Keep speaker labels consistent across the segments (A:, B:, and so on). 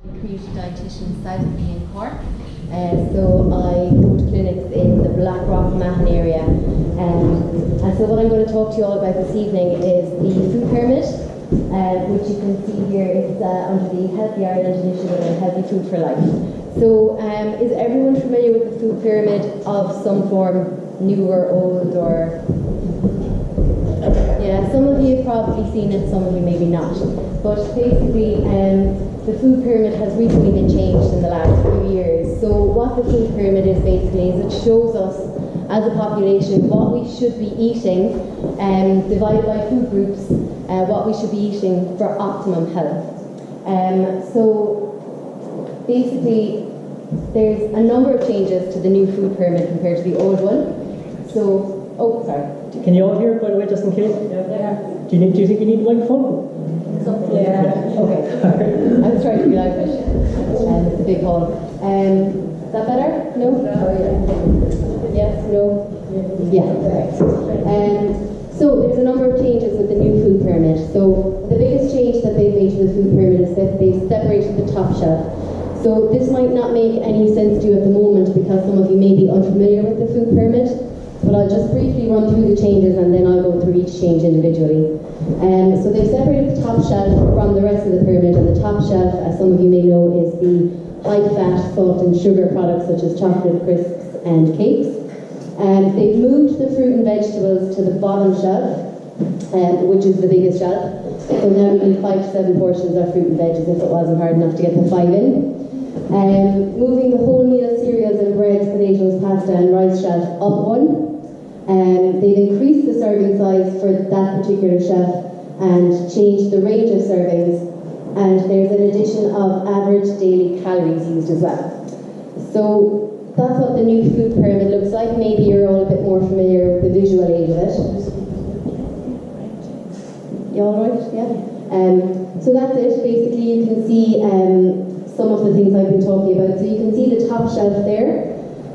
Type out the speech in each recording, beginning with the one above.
A: Community dietitian south of me in Cork. So I go to clinics in the Blackrock Mahon area. And so what I'm going to talk to you all about this evening is the food pyramid, which you can see here. It's under the Healthy Ireland initiative and Healthy Food for Life. So is everyone familiar with the food pyramid of some form, new or old, or? Yeah, some of you have probably seen it, some of you maybe not. But basically, the food pyramid has recently been changed in the last few years. So what the food pyramid is basically is it shows us as a population what we should be eating, divided by food groups, what we should be eating for optimum health. So basically there's a number of changes to the new food pyramid compared to the old one. So, oh sorry.
B: Can you all hear, by the way, just in case?
A: Yeah.
B: Do you think you need a microphone?
A: Yeah. Okay. I was trying to be loud, but it's a big hall. Is that better? No? Yes? No? Yeah. Correct. So there's a number of changes with the new food pyramid. So the biggest change that they've made to the food pyramid is that they've separated the top shelf. So this might not make any sense to you at the moment because some of you may be unfamiliar with the food pyramid. But I'll just briefly run through the changes and then I'll go through each change individually. So they've separated the top shelf from the rest of the pyramid, and the top shelf, as some of you may know, is the high-fat, salt and sugar products such as chocolate, crisps and cakes. They've moved the fruit and vegetables to the bottom shelf, which is the biggest shelf. So now we need 5 to 7 portions of fruit and veg as if it wasn't hard enough to get the 5 in. Moving the whole meal cereals and breads, potatoes, pasta and rice shelf up 1. They've increased the serving size for that particular shelf and changed the range of servings, and there's an addition of average daily calories used as well. So that's what the new food pyramid looks like. Maybe you're all a bit more familiar with the visual aid of it. You all right? Yeah? So that's it. Basically you can see some of the things I've been talking about. So you can see the top shelf there.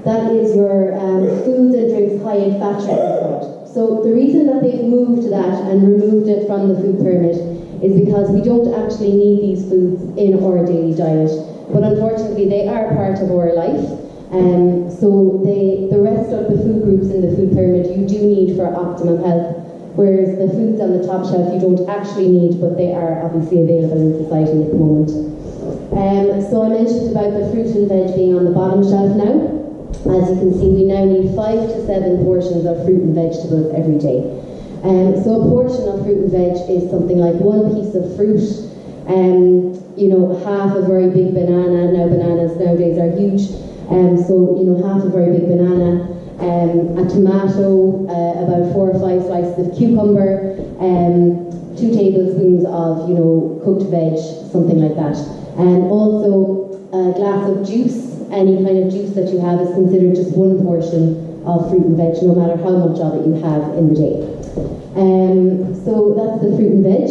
A: That is your foods and drinks high in fat, sugar and salt. So the reason that they've moved to that and removed it from the food pyramid is because we don't actually need these foods in our daily diet. But unfortunately they are part of our life. So the rest of the food groups in the food pyramid you do need for optimum health, whereas the foods on the top shelf you don't actually need, but they are obviously available in society at the moment. So I mentioned about the fruit and veg being on the bottom shelf now. As you can see, we now need 5 to 7 portions of fruit and vegetables every day. So a portion of fruit and veg is something like 1 piece of fruit, half a very big banana. Now bananas nowadays are huge, so half a very big banana, a tomato, about 4 or 5 slices of cucumber, 2 tablespoons of cooked veg, something like that, and also a glass of juice. Any kind of juice that you have is considered just 1 portion of fruit and veg, no matter how much of it you have in the day. So that's the fruit and veg.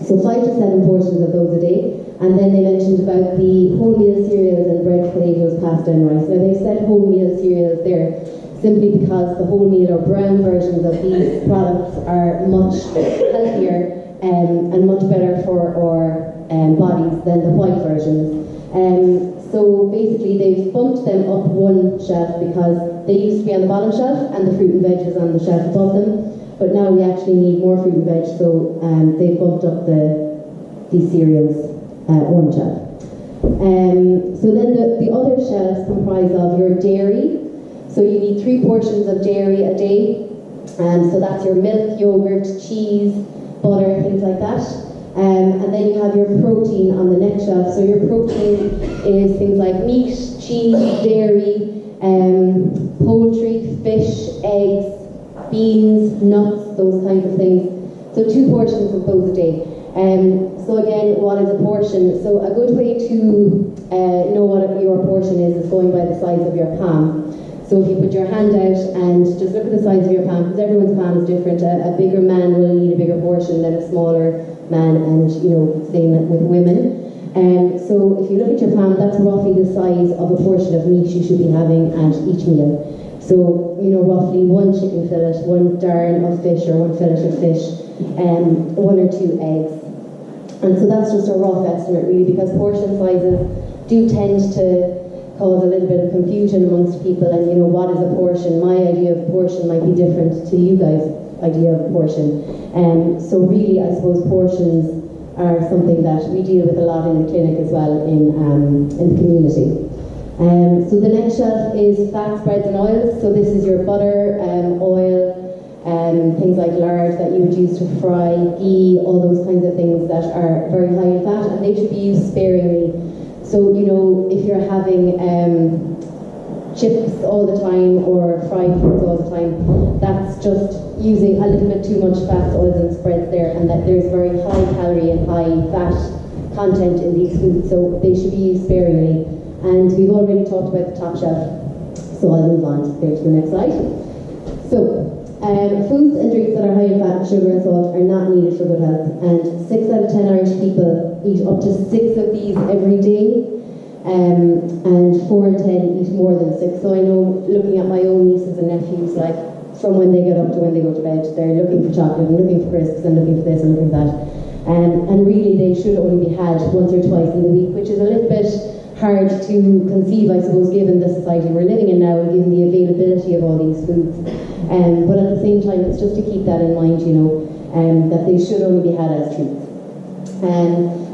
A: So 5 to 7 portions of those a day. And then they mentioned about the whole meal cereals and bread, potatoes, pasta and rice. Now they said whole meal cereals there simply because the whole meal or brown versions of these products are much healthier and much better for our bodies than the white versions. So basically they've bumped them up 1 shelf because they used to be on the bottom shelf and the fruit and veg was on the shelf above them, but now we actually need more fruit and veg, so they've bumped up these cereals 1 shelf. So then the other shelves comprise of your dairy. So you need 3 portions of dairy a day, so that's your milk, yogurt, cheese, butter, things like that. And then you have your protein on the next shelf. So your protein is things like meat, cheese, dairy, poultry, fish, eggs, beans, nuts, those kinds of things. So 2 portions of those a day. So again, what is a portion? So a good way to know what your portion is going by the size of your palm. So if you put your hand out and just look at the size of your palm, because everyone's palm is different. A bigger man will need a bigger portion than a smaller man, and same with women. So if you look at your palm, that's roughly the size of a portion of meat you should be having at each meal. So roughly 1 chicken fillet, 1 darn of fish or 1 fillet of fish, 1 or 2 eggs. And so that's just a rough estimate really, because portion sizes do tend to cause a little bit of confusion amongst people, and what is a portion? My idea of portion might be different to you guys' idea of portion. So really, I suppose portions are something that we deal with a lot in the clinic as well in the community. So the next shelf is fats, breads and oils. So this is your butter, oil, things like lard that you would use to fry, ghee, all those kinds of things that are very high in fat, and they should be used sparingly. So, if you're having chips all the time or fried foods all the time, that's just using a little bit too much fats, oils and spreads there, and that there's very high calorie and high fat content in these foods, so they should be used sparingly. And we've already talked about the top shelf, so I'll move on to the next slide. So, foods and drinks that are high in fat, sugar and salt are not needed for good health, and 6 out of 10 Irish people eat up to 6 of these every day, and 4 in 10 eat more than 6. So I know, looking at my own nieces and nephews, like from when they get up to when they go to bed, they're looking for chocolate and looking for crisps and looking for this and looking for that, and really they should only be had once or twice in the week, which is a little bit hard to conceive, I suppose, given the society we're living in now and given the availability of all these foods. But at the same time, it's just to keep that in mind, that they should only be had as treats.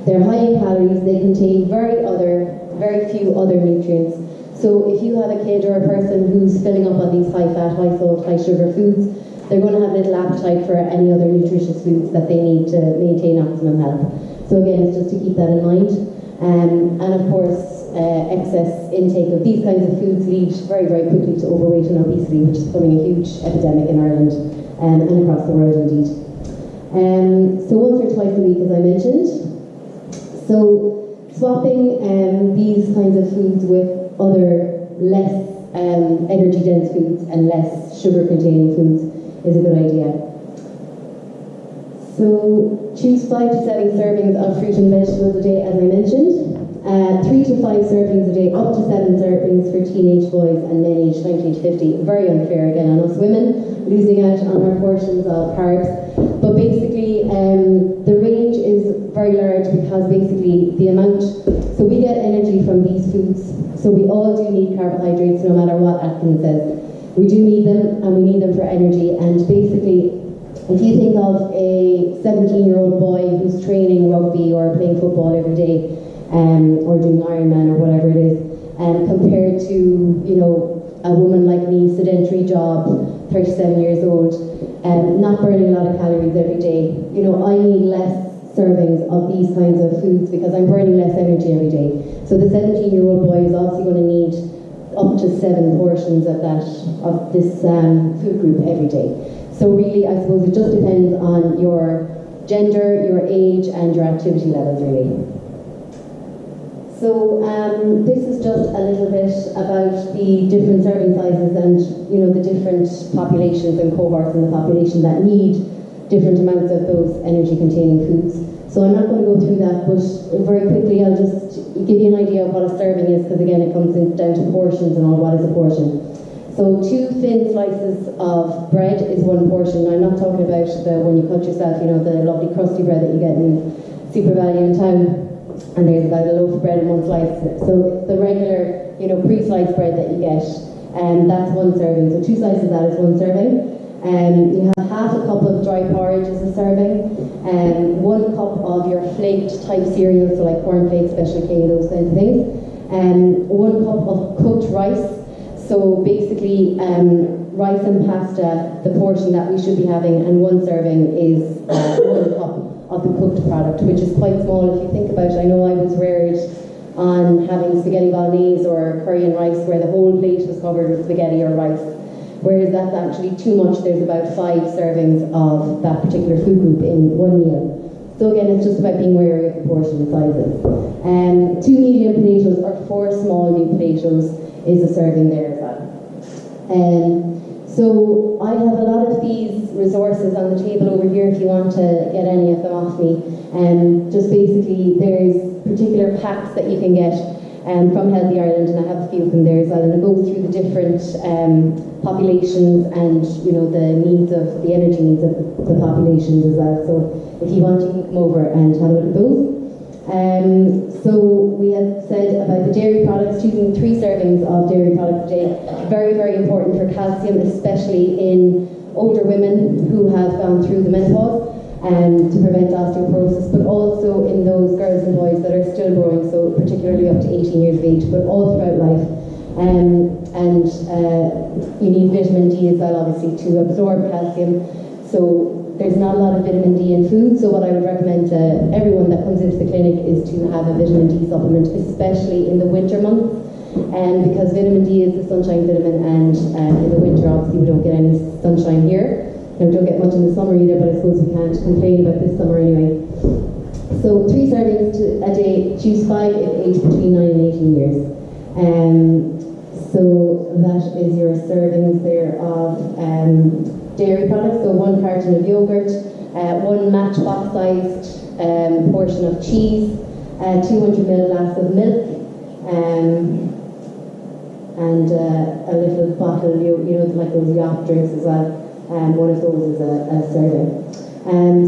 A: They're high in calories, they contain very few other nutrients. So if you have a kid or a person who's filling up on these high fat, high salt, high sugar foods, they're going to have little appetite for any other nutritious foods that they need to maintain optimum health. So again, it's just to keep that in mind. And of course, excess intake of these kinds of foods lead very, very quickly to overweight and obesity, which is becoming a huge epidemic in Ireland and across the world indeed. So once or twice a week, as I mentioned. So swapping these kinds of foods with other less energy-dense foods and less sugar-containing foods is a good idea. So choose 5 to 7 servings of fruit and vegetables a day, as I mentioned. 3 to 5 servings a day, up to 7 servings for teenage boys and men aged 19 to 50. Very unfair again on us women, losing out on our portions of carbs. But basically, the range is very large because basically the amount, so we get energy from these foods. So we all do need carbohydrates, no matter what Atkins says. We do need them, and we need them for energy. And basically, if you think of a 17-year-old boy who's training rugby or playing football every day, or doing Ironman or whatever it is, compared to a woman like me, sedentary job, 37 years old, not burning a lot of calories every day. I need less servings of these kinds of foods because I'm burning less energy every day. So the 17-year-old boy is also going to need up to 7 portions of this food group every day. So really, I suppose it just depends on your gender, your age, and your activity levels, really. So this is just a little bit about the different serving sizes and the different populations and cohorts in the population that need different amounts of those energy-containing foods. So I'm not going to go through that, but very quickly I'll just give you an idea of what a serving is, because again it comes down to portions and all. What is a portion? So 2 thin slices of bread is 1 portion. Now, I'm not talking about when you cut yourself, the lovely crusty bread that you get in Super Value in town. And there's about a loaf of bread in 1 slice. So it's the regular, pre-sliced bread that you get, and that's 1 serving. So 2 slices of that is 1 serving. You have half a cup of dry porridge as a serving, 1 cup of your flaked type cereal, so like cornflakes, Special K, those kinds of things, 1 cup of cooked rice. So basically, rice and pasta, the portion that we should be having, and 1 serving is 1 cup of the cooked product, which is quite small if you think about it. I know I was reared on having spaghetti bolognese or curry and rice where the whole plate was covered with spaghetti or rice, whereas that's actually too much. There's about 5 servings of that particular food group in 1 meal. So again, it's just about being wary of the portion sizes. 2 medium potatoes or 4 small new potatoes is a serving there as well. So I have a lot of these resources on the table over here if you want to get any of them off me. Just basically, there's particular packs that you can get from Healthy Ireland, and I have a few of them there as well, and it goes through the different populations and the needs of the energy needs of the populations as well. So if you want, you can come over and have a look at those. So we had said about the dairy products, choosing 3 servings of dairy products a day, very, very important for calcium, especially in older women who have gone through the menopause, to prevent osteoporosis, but also in those girls and boys that are still growing, so particularly up to 18 years of age, but all throughout life. You need vitamin D as well, obviously, to absorb calcium. So there's not a lot of vitamin D in food, so what I would recommend to everyone that comes into the clinic is to have a vitamin D supplement, especially in the winter months, because vitamin D is the sunshine vitamin, and in the winter obviously we don't get any sunshine here. We don't get much in the summer either, but I suppose we can't complain about this summer anyway. So 3 servings a day, choose 5 if aged between 9 and 18 years. So that is your servings there of dairy products, so 1 carton of yogurt, 1 matchbox-sized portion of cheese, 200 ml glass of milk, and a little bottle, like those yacht drinks as well. One of those is a serving.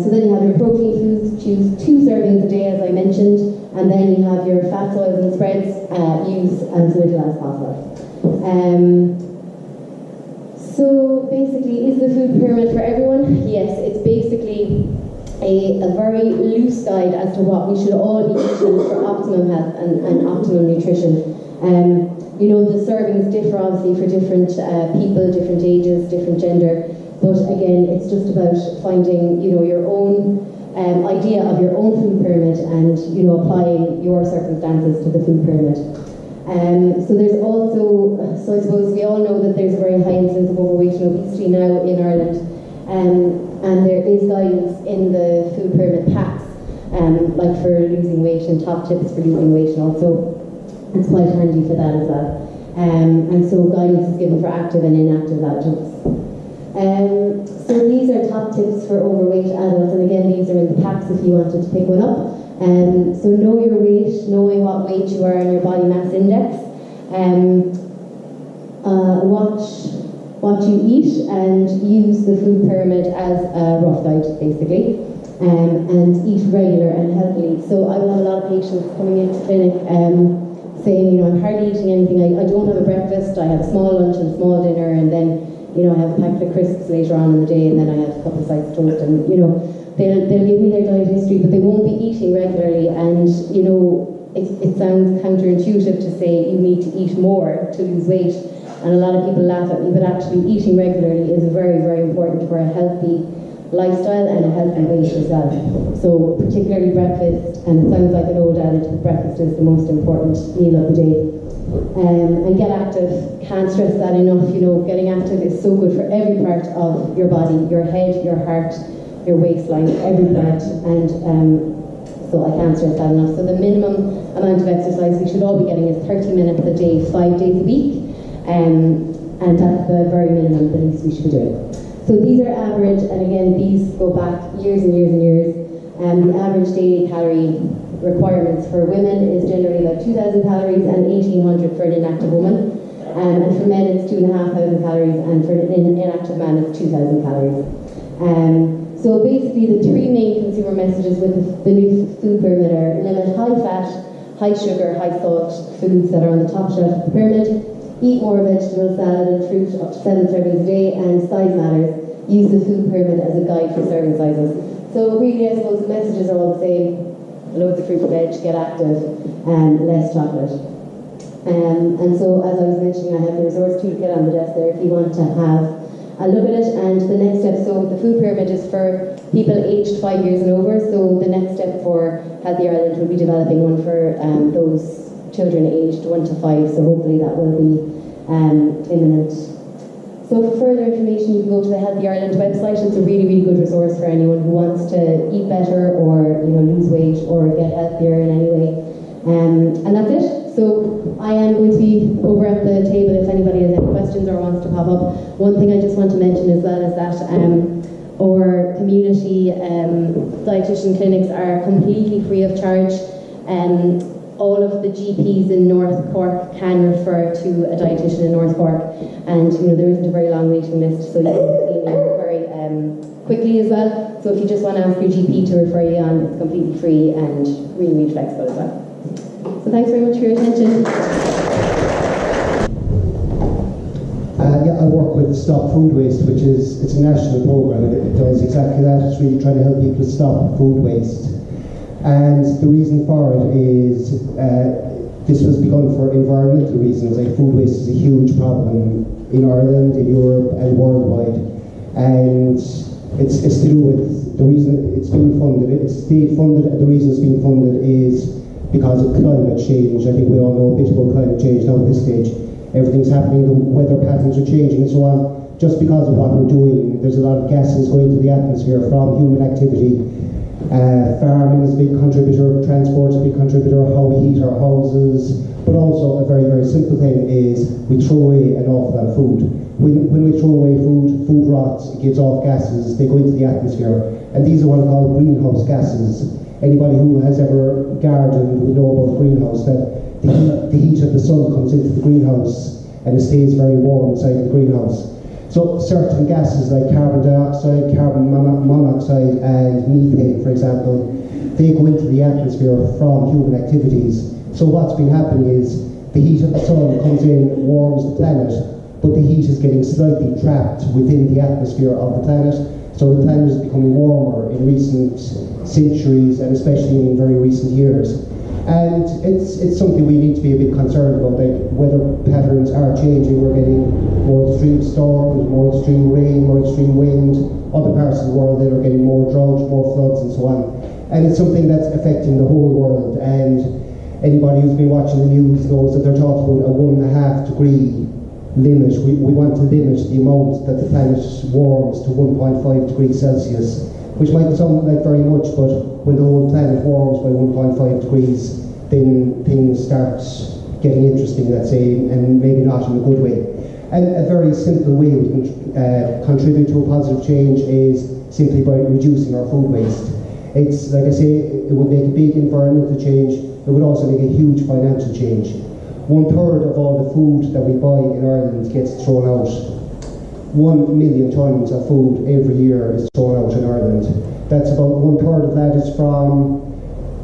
A: So then you have your protein foods, choose 2 servings a day as I mentioned, and then you have your fats, oils and spreads, use as little as possible. So basically, is the food pyramid for everyone? Yes, it's basically a very loose guide as to what we should all be eating for optimum health and optimum nutrition. The servings differ obviously for different people, different ages, different gender, but again, it's just about finding your own idea of your own food pyramid and applying your circumstances to the food pyramid. So there's also, so I suppose we all know that there's a very high incidence of overweight and obesity now in Ireland, and there is guidance in the food pyramid packs, like for losing weight and top tips for losing weight, and also it's quite handy for that as well. And so guidance is given for active and inactive adults. So these are top tips for overweight adults, and again these are in the packs if you wanted to pick one up. So know your weight, knowing what weight you are on your body mass index, watch what you eat and use the food pyramid as a rough guide basically, and eat regular and healthily. So I will have a lot of patients coming into clinic saying, I'm hardly eating anything, I don't have a breakfast, I have a small lunch and a small dinner, and then I have a packet of crisps later on in the day, and then I have a couple of slices of toast, and they'll give me their diet history, but they won't be eating regularly, and it sounds counterintuitive to say you need to eat more to lose weight, and a lot of people laugh at me, but actually eating regularly is very, very important for a healthy lifestyle and a healthy weight as well. So particularly breakfast, and it sounds like an old adage, but breakfast is the most important meal of the day. And get active, can't stress that enough. Getting active is so good for every part of your body, your head, your heart, your waistline, every part, and so I can't stress that enough. So the minimum amount of exercise we should all be getting is 30 minutes a day, 5 days a week, and that's the very minimum, the least we should be doing. So these are average, and again these go back years and years and years, and the average daily calorie requirements for women is generally about 2,000 calories and 1,800 for an inactive woman, and for men it's 2,500 calories, and for an inactive man it's 2,000 calories. So basically the 3 main consumer messages with the new food pyramid are: limit high fat, high sugar, high salt foods that are on the top shelf of the pyramid, eat more vegetable, salad and fruit up to 7 servings a day, and size matters. Use the food pyramid as a guide for serving sizes. So really, I suppose the messages are all the same: loads of fruit and veg, get active, and less chocolate. And so, as I was mentioning, I have the resource toolkit on the desk there if you want to have a look at it. And the next step, so the food pyramid is for people aged 5 years and over, so the next step for Healthy Ireland will be developing one for those children aged 1 to 5, so hopefully that will be imminent. So for further information, you can go to the Healthy Ireland website. It's a really, really good resource for anyone who wants to eat better or lose weight or get healthier in any way. And that's it. So I am going to be over at the table if anybody has any questions or wants to pop up. One thing I just want to mention as well is that our community dietitian clinics are completely free of charge. all of the GPs in North Cork can refer to a dietitian in North Cork, and there isn't a very long waiting list, so you can see me very quickly as well. So if you just want to ask your GP to refer you on, it's completely free and really, really flexible as well. So thanks very much for your attention.
C: I work with Stop Food Waste, which it's a national programme, and it does exactly that. It's really trying to help people stop food waste. And the reason for it is this was begun for environmental reasons. Like, food waste is a huge problem in Ireland, in Europe and worldwide. And it's to do with the reason it's being funded. It's state funded, and the reason it's being funded is because of climate change. I think we all know a bit about climate change now at this stage. Everything's happening, the weather patterns are changing and so on. Just because of what we're doing, there's a lot of gases going to the atmosphere from human activity. Farming is a big contributor, transport is a big contributor, how we heat our houses, but also a very, very simple thing is we throw away an awful lot of food. When we throw away food rots, it gives off gases, they go into the atmosphere, and these are what are called greenhouse gases. Anybody who has ever gardened would know about greenhouse, that the heat of the sun comes into the greenhouse and it stays very warm inside the greenhouse. So certain gases like carbon dioxide, carbon monoxide and methane, for example, they go into the atmosphere from human activities. So what's been happening is the heat of the sun comes in, warms the planet, but the heat is getting slightly trapped within the atmosphere of the planet. So the planet is becoming warmer in recent centuries and especially in very recent years. And it's something we need to be a bit concerned about. Like, weather patterns are changing. We're getting more extreme storms, more extreme rain, more extreme wind. Other parts of the world that are getting more drought, more floods and so on. And it's something that's affecting the whole world. And anybody who's been watching the news knows that they're talking about a 1.5 degree limit. We want to limit the amount that the planet warms to 1.5 degrees Celsius, which might sound like very much, but when the whole planet warms by 1.5 degrees, then things start getting interesting, let's say, and maybe not in a good way. And a very simple way we can contribute to a positive change is simply by reducing our food waste. It's, like I say, it would make a big environmental change. It would also make a huge financial change. 1/3 of all the food that we buy in Ireland gets thrown out. 1 million tonnes of food every year is thrown out in Ireland. That's about 1/3 of that is from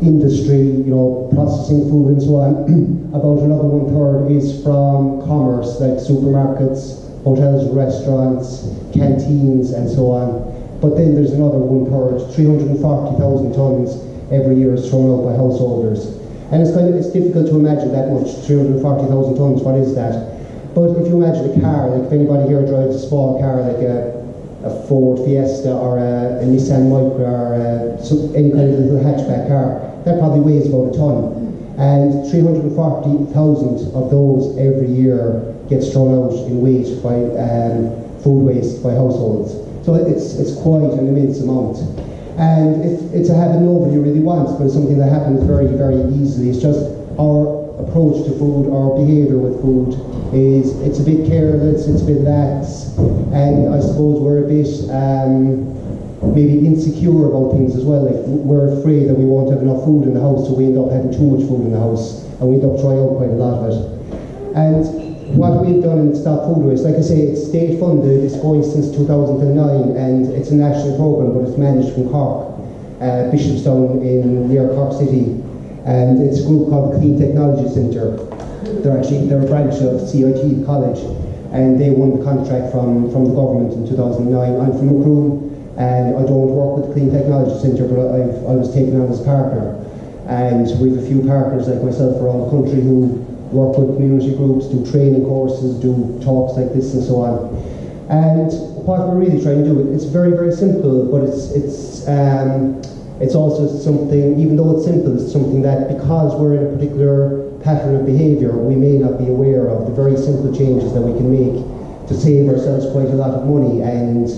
C: industry, processing food and so on. About another 1/3 is from commerce, like supermarkets, hotels, restaurants, canteens and so on. But then there's another 1/3, 340,000 tonnes every year is thrown out by householders. And it's difficult to imagine that much, 340,000 tonnes, what is that? But if you imagine a car, like if anybody here drives a small car like a Ford Fiesta or a Nissan Micra or any kind of little hatchback car, that probably weighs about a ton. And 340,000 of those every year gets thrown out in waste by food waste by households. So it's quite an immense amount. And it's a habit nobody really wants, but it's something that happens very, very easily. It's just our approach to food, our behaviour with food it's a bit careless, it's a bit lax, and I suppose we're a bit maybe insecure about things as well. Like, we're afraid that we won't have enough food in the house, so we end up having too much food in the house, and we end up throwing out quite a lot of it. And what we've done in Stop Food Waste, like I say, it's state funded, it's going since 2009, and it's a national programme, but it's managed from Cork, Bishopstown near Cork City, and it's a group called the Clean Technology Centre. They're a branch of CIT College, and they won the contract from the government in 2009. I'm from Macroom, and I don't work with the Clean Technology Centre, but I was taken on as partner. And we have a few partners like myself around the country who work with community groups, do training courses, do talks like this and so on. And what we're really trying to do, it's very, very simple, but it's also something, even though it's simple, it's something that, because we're in a particular pattern of behaviour, we may not be aware of the very simple changes that we can make to save ourselves quite a lot of money and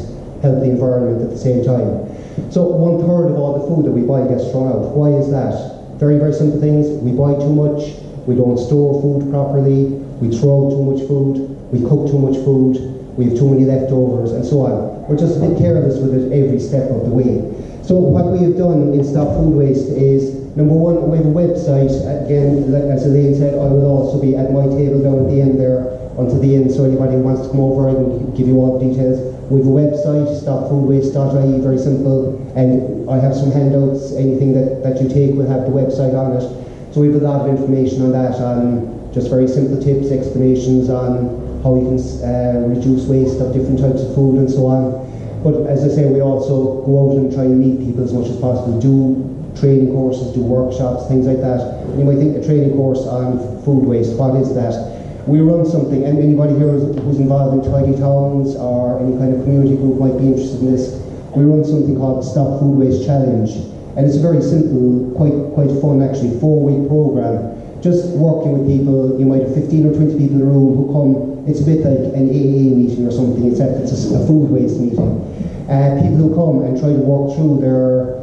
C: help the environment at the same time. So 1/3 of all the food that we buy gets thrown out. Why is that? Very, very simple things. We buy too much, we don't store food properly, we throw out too much food, we cook too much food, we have too many leftovers and so on. We're just a bit careless with it every step of the way. So what we have done in Stop Food Waste is, number one, we have a website. Again, like as Elaine said, I will also be at my table down at the end there until the end, so anybody who wants to come over, I can give you all the details. We have a website, stopfoodwaste.ie, very simple, and I have some handouts. Anything that you take will have the website on it. So we have a lot of information on that, on just very simple tips, explanations on how you can reduce waste of different types of food and so on. But as I say, we also go out and try and meet people as much as possible, do training courses, do workshops, things like that. And you might think a training course on food waste, what is that? We run something, and anybody here who's involved in Tidy Towns or any kind of community group might be interested in this. We run something called the Stop Food Waste Challenge. And it's a very simple, quite fun actually, 4-week program. Just working with people. You might have 15 or 20 people in a room who come. It's a bit like an AA meeting or something, except it's a food waste meeting. People who come and try to work through their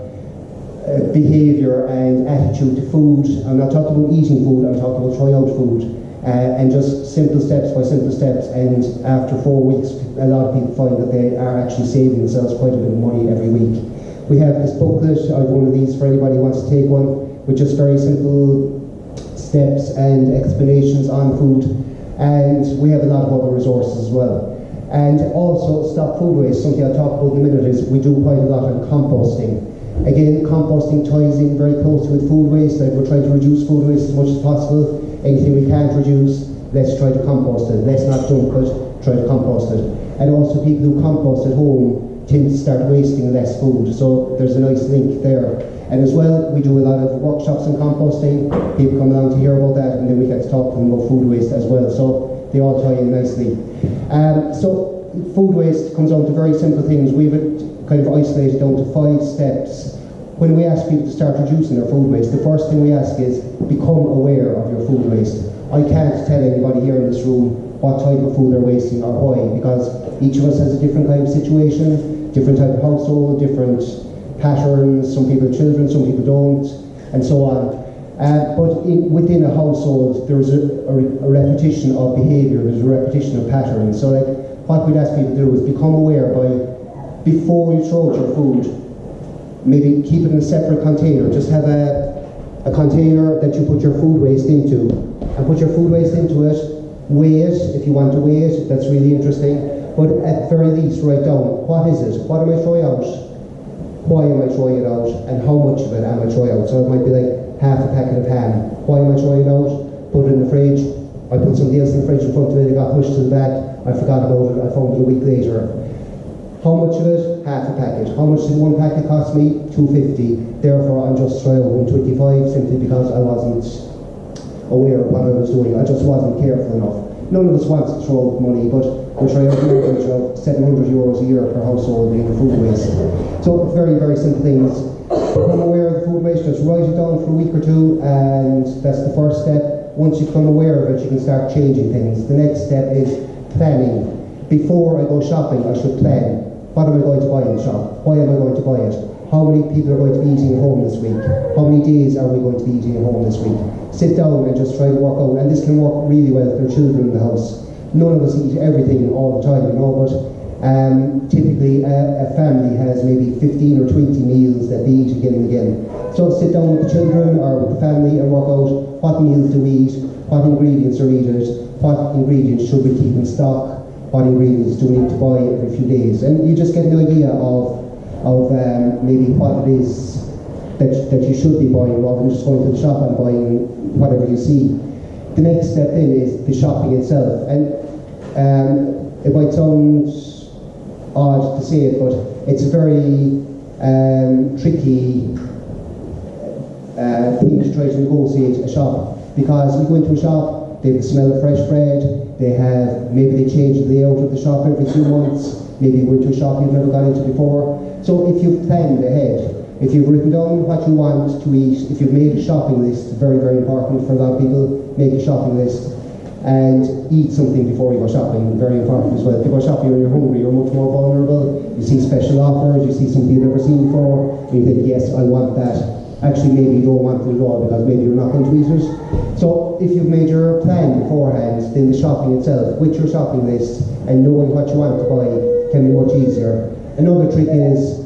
C: behaviour and attitude to food. I'm not talking about eating food, I'm talking about try out food. And just simple steps by simple steps, and after 4 weeks a lot of people find that they are actually saving themselves quite a bit of money every week. We have this booklet. I have one of these for anybody who wants to take one, with just very simple steps and explanations on food, and we have a lot of other resources as well. And also Stop Food Waste, something I'll talk about in a minute, is we do quite a lot on composting. Again, composting ties in very closely with food waste. Like, we're trying to reduce food waste as much as possible. Anything we can't reduce, let's try to compost it. Let's not dump it, try to compost it. And also people who compost at home tend to start wasting less food, so there's a nice link there. And as well, we do a lot of workshops on composting. People come along to hear about that, and then we get to talk to them about food waste as well, so they all tie in nicely. So food waste comes down to very simple things. We've kind of isolated down to 5 steps. When we ask people to start reducing their food waste, the first thing we ask is become aware of your food waste. I can't tell anybody here in this room what type of food they're wasting or why, because each of us has a different kind of situation, different type of household, different patterns. Some people have children, some people don't, and so on. But within a household, there's a repetition of behaviour, there's a repetition of patterns. So like, what we'd ask people to do is become aware before you throw out your food, maybe keep it in a separate container. Just have a container that you put your food waste into, and put your food waste into it, weigh it if you want to weigh it, that's really interesting. But at very least write down, what is it? What am I throwing out? Why am I throwing it out? And how much of it am I throwing out? So it might be like half a packet of ham. Why am I throwing it out? Put it in the fridge. I put something else in the fridge in front of it, it got pushed to the back, I forgot about it, I found it a week later. How much of it? Half a packet. How much did one packet cost me? $2.50. Therefore, I'm just throwing out $1.25 simply because I wasn't aware of what I was doing. I just wasn't careful enough. None of us wants to throw out money, but we try out an average of €700 a year per household in food waste. So very, very simple things. Become aware of the food waste, just write it down for a week or two, and that's the first step. Once you become aware of it, you can start changing things. The next step is planning. Before I go shopping, I should plan. What am I going to buy in the shop? Why am I going to buy it? How many people are going to be eating at home this week? How many days are we going to be eating at home this week? Sit down and just try to work out, and this can work really well if there are children in the house. None of us eat everything all the time, but typically a family has maybe 15 or 20 meals that they eat again and again. So sit down with the children or with the family and work out what meals do we eat, what ingredients are needed, what ingredients should we keep in stock, what ingredients do we need to buy every few days. And you just get an idea of maybe what it is that you should be buying, rather than just going to the shop and buying whatever you see. The next step then is the shopping itself. And it might sound odd to say it, but it's a very tricky thing to try to negotiate a shop, because you go into a shop, they have the smell of fresh bread, maybe they change the layout of the shop every 2 months, maybe you go into a shop you've never gone into before. So if you've planned ahead, if you've written down what you want to eat, if you've made a shopping list, very, very important for a lot of people, make a shopping list, and eat something before you go shopping, very important as well. If you go shopping and you're hungry, you're much more vulnerable. You see special offers, you see something you've never seen before, and you think, yes, I want that. Actually, maybe you don't want it at all, because maybe you're not going to eat it. So if you've made your plan beforehand, then the shopping itself, with your shopping list, and knowing what you want to buy, can be much easier. Another trick is,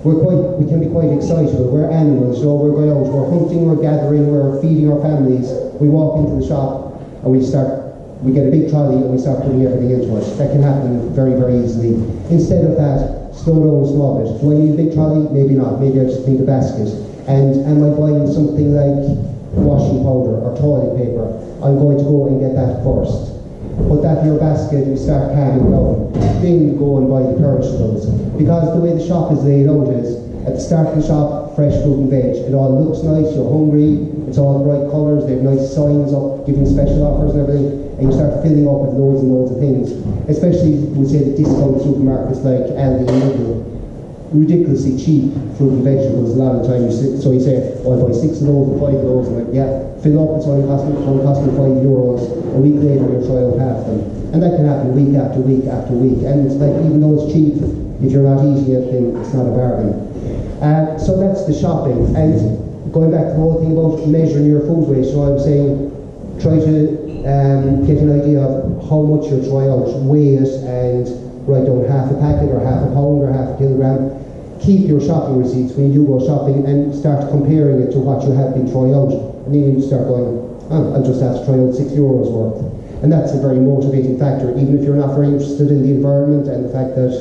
C: we can be quite excitable. We're animals, so we're going out, we're hunting, we're gathering, we're feeding our families. We walk into the shop and we get a big trolley and we start putting everything into it. That can happen very, very easily. Instead of that, slow down a small bit. Do I need a big trolley? Maybe not. Maybe I just need a basket. And am I buying something like washing powder or toilet paper? I'm going to go and get that first. Put that in your basket, you start calming down. Then you go and buy the perishables. Because the way the shop is laid out is, at the start of the shop, fresh fruit and veg. It all looks nice, you're hungry, it's all bright colours, they have nice signs up giving special offers and everything, and you start filling up with loads and loads of things. Especially, we say, the discount supermarkets like Aldi and Lidl. Ridiculously cheap fruit and vegetables a lot of the time. So you say, oh, I'll buy 6 of those and 5 of those, and like, yeah, fill up, it's only costing €5. A week later you'll try out half them. And that can happen week after week after week. And it's like, even though it's cheap, if you're not eating it, then it's not a bargain. So that's the shopping. And going back to the whole thing about measuring your food waste, so I was saying, try to get an idea of how much you're trying out, weigh it, and write down half a packet or half a pound or half a kilogram. Keep your shopping receipts when you do go shopping and start comparing it to what you have been trying out. And then you start going, oh, I'll just have to try out €6 worth. And that's a very motivating factor, even if you're not very interested in the environment and the fact that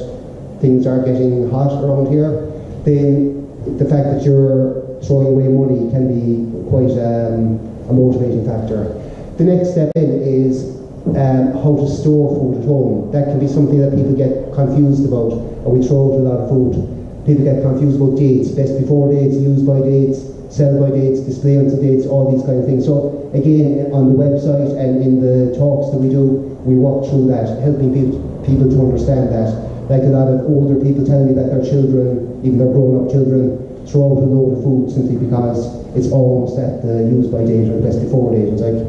C: things are getting hot around here, then the fact that you're throwing away money can be quite a motivating factor. The next step in is how to store food at home. That can be something that people get confused about, or we throw out a lot of food. People get confused about dates, best before dates, use by dates, sell by dates, display until dates, all these kind of things. So again, on the website and in the talks that we do, we walk through that, helping people to understand that. Like a lot of older people tell me that their children, even their grown-up children, throw out a load of food simply because it's almost at the use by date or best before date. It's like,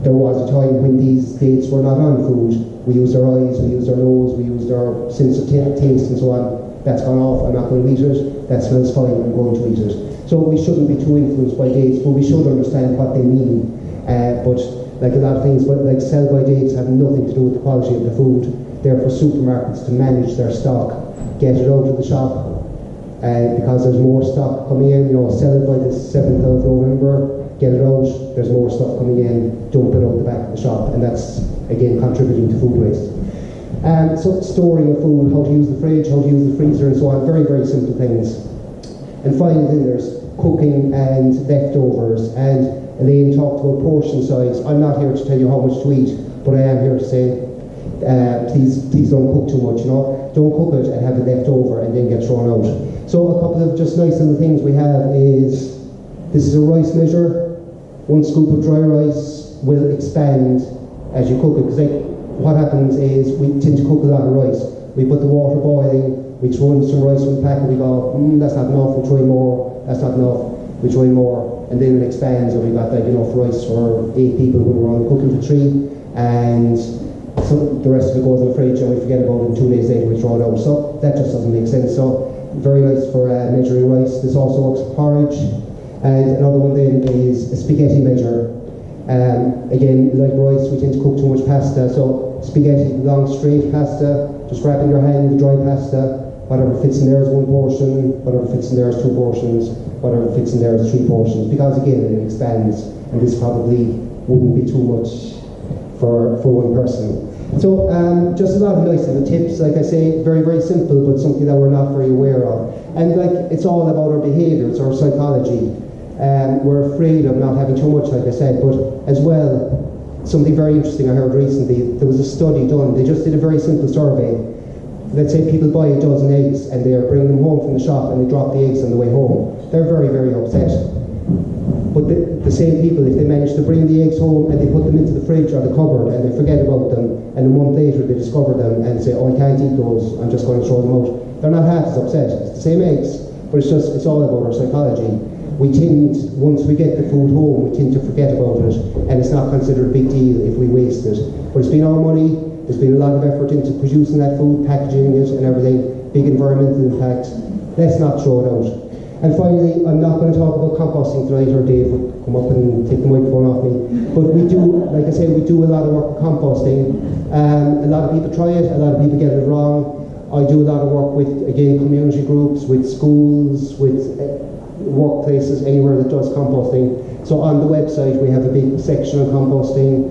C: there was a time when these dates were not on food. We used our eyes, we used our nose, we used our sense of taste and so on. That's gone off, I'm not going to eat it. That smells fine, I'm going to eat it. So we shouldn't be too influenced by dates, but we should understand what they mean. But like a lot of things, but like sell by dates have nothing to do with the quality of the food. They're for supermarkets to manage their stock, get it out of the shop, because there's more stock coming in. You know, sell it by the 7th of November. Get it out, there's more stuff coming in, dump it out the back of the shop, and that's, again, contributing to food waste. So storing of food, how to use the fridge, how to use the freezer, and so on, very, very simple things. And finally then there's cooking and leftovers, and Elaine talked about portion size. I'm not here to tell you how much to eat, but I am here to say, please don't cook too much, you know. Don't cook it and have it left over and then get thrown out. So a couple of just nice little things we have is, this is a rice measure. 1 scoop of dry rice will expand as you cook it, because like, what happens is we tend to cook a lot of rice. We put the water boiling, we throw in some rice in the packet, we go, that's not enough, we try more, that's not enough, we try more, and then it expands, and we got like enough rice for 8 people when we're only cooking for 3, and so the rest of it goes in the fridge and we forget about it, and 2 days later we throw it out. So that just doesn't make sense. So very nice for measuring rice. This also works for porridge. And another one then is a spaghetti measure. Again, like rice, we tend to cook too much pasta, so spaghetti, long straight pasta, just wrap in your hand the dry pasta, whatever fits in there is 1 portion, whatever fits in there is 2 portions, whatever fits in there is 3 portions, because again, it expands, and this probably wouldn't be too much for one person. So just a lot of nice little tips, like I say, very, very simple, but something that we're not very aware of. And like, it's all about our behaviour, it's our psychology. We're afraid of not having too much, like I said, but as well, something very interesting I heard recently, there was a study done, they just did a very simple survey. Let's say people buy a dozen eggs and they're bringing them home from the shop and they drop the eggs on the way home. They're very, very upset. But the same people, if they manage to bring the eggs home and they put them into the fridge or the cupboard and they forget about them, and a month later they discover them and say, oh, I can't eat those, I'm just going to throw them out. They're not half as upset. It's the same eggs, but it's all about our psychology. We tend, once we get the food home, we tend to forget about it, and it's not considered a big deal if we waste it. But it's been our money, there's been a lot of effort into producing that food, packaging it and everything, big environmental impact. Let's not throw it out. And finally, I'm not going to talk about composting tonight, or Dave would come up and take the microphone off me. But we do, like I say, we do a lot of work with composting. A lot of people try it, a lot of people get it wrong. I do a lot of work with, again, community groups, with schools, with workplaces, anywhere that does composting. So on the website we have a big section on composting,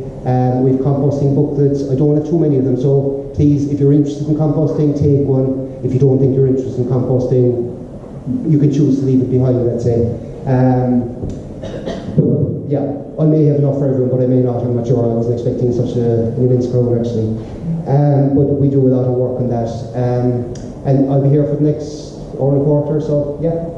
C: we have composting booklets. I don't have too many of them, so please, if you're interested in composting, take one. If you don't think you're interested in composting, you can choose to leave it behind, let's say. But yeah, I may have enough for everyone, but I may not. I'm not sure. I wasn't expecting such an immense crowd actually. But we do a lot of work on that. And I'll be here for the next hour and a quarter, so yeah.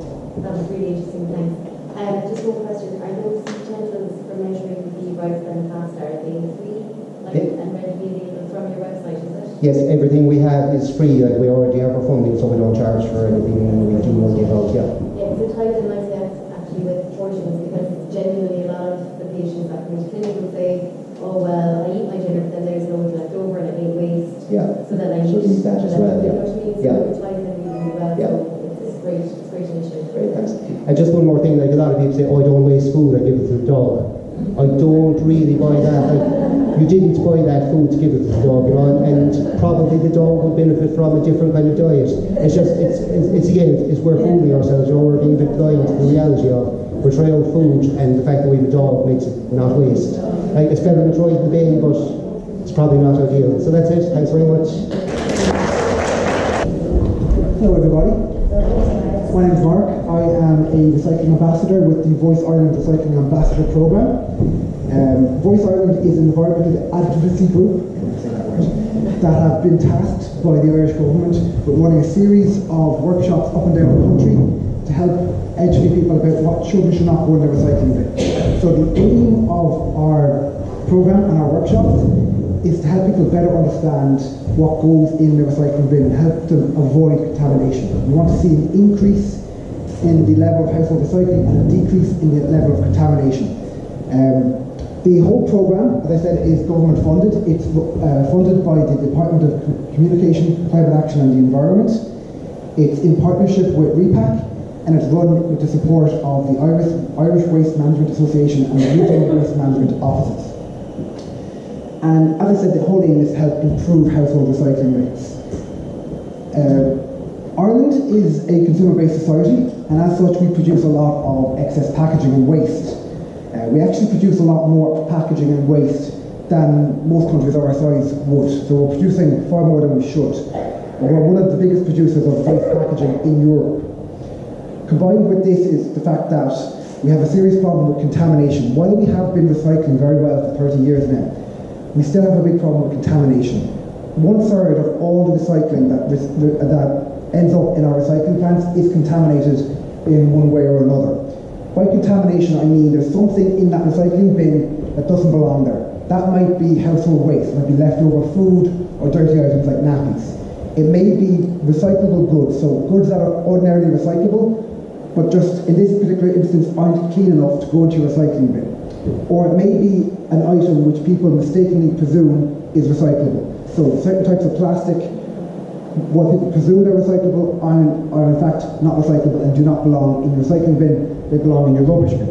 A: That was really interesting, thanks. Just one question. Are those utensils for measuring the rice and pasta, are they free and readily available from your website, is it?
C: Yes, everything we have is free. Like we already have our funding, so we don't charge for anything, and we do not give out, yeah.
A: Yeah, because it ties in nicely actually with portions, because genuinely a lot of the patients that come to clinic will say, oh well, I eat my dinner, but then there's loads left over and I made waste.
C: Yeah.
A: So then I
C: So
A: eat
C: eat that as well,
A: you
C: yeah.
A: know what I mean? So
C: Yeah.
A: it ties in really well.
C: Yeah.
A: So it's a great initiative.
C: Great, thanks. And just one more thing, like a lot of people say, oh, I don't waste food, I give it to the dog. I don't really buy that. Like, you didn't buy that food to give it to the dog, you know, and probably the dog would benefit from a different kind of diet. It's just, it's again, it's we're fooling ourselves, or we're being a bit blind to the reality of we're trying out food, and the fact that we have a dog makes it not waste. Like, it's better than trying the bin, but it's probably not ideal. So that's it. Thanks very much.
D: Hello everybody, my name is Mark. I am a recycling ambassador with the Voice Ireland Recycling Ambassador Programme. Voice Ireland is an environmental advocacy group that have been tasked by the Irish government with running a series of workshops up and down the country to help educate people about what should and should not go in the recycling bin. So the aim of our programme and our workshops is to help people better understand what goes in the recycling bin and help them avoid contamination. We want to see an increase in the level of household recycling and a decrease in the level of contamination. The whole programme, as I said, is government funded. It's funded by the Department of Communication, Climate Action and the Environment. It's in partnership with REPAC, and it's run with the support of the Irish Waste Management Association and the Regional Waste Management Offices. And as I said, the whole aim is to help improve household recycling rates. Ireland is a consumer-based society, and as such we produce a lot of excess packaging and waste. We actually produce a lot more packaging and waste than most countries our size would, so we're producing far more than we should. We're one of the biggest producers of waste packaging in Europe. Combined with this is the fact that we have a serious problem with contamination. While we have been recycling very well for 30 years now, we still have a big problem with contamination. 1/3 of all the recycling that ends up in our recycling plants is contaminated in one way or another. By contamination, I mean there's something in that recycling bin that doesn't belong there. That might be household waste, it might be leftover food or dirty items like nappies. It may be recyclable goods, so goods that are ordinarily recyclable, but just in this particular instance aren't clean enough to go into your recycling bin. Or it may be an item which people mistakenly presume is recyclable. So certain types of plastic, what people presume they're recyclable are in fact not recyclable and do not belong in your recycling bin, they belong in your rubbish bin.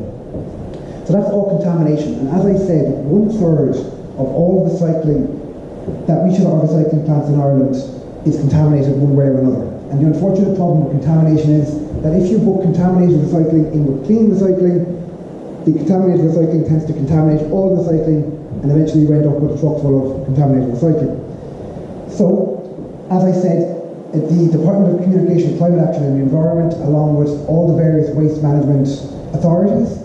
D: So that's all contamination. And as I said, 1/3 of all recycling that reaches our recycling plants in Ireland is contaminated one way or another. And the unfortunate problem with contamination is that if you put contaminated recycling in with clean recycling, the contaminated recycling tends to contaminate all recycling, and eventually you end up with a truck full of contaminated recycling. So, as I said, the Department of Communication, Climate Action and the Environment, along with all the various waste management authorities,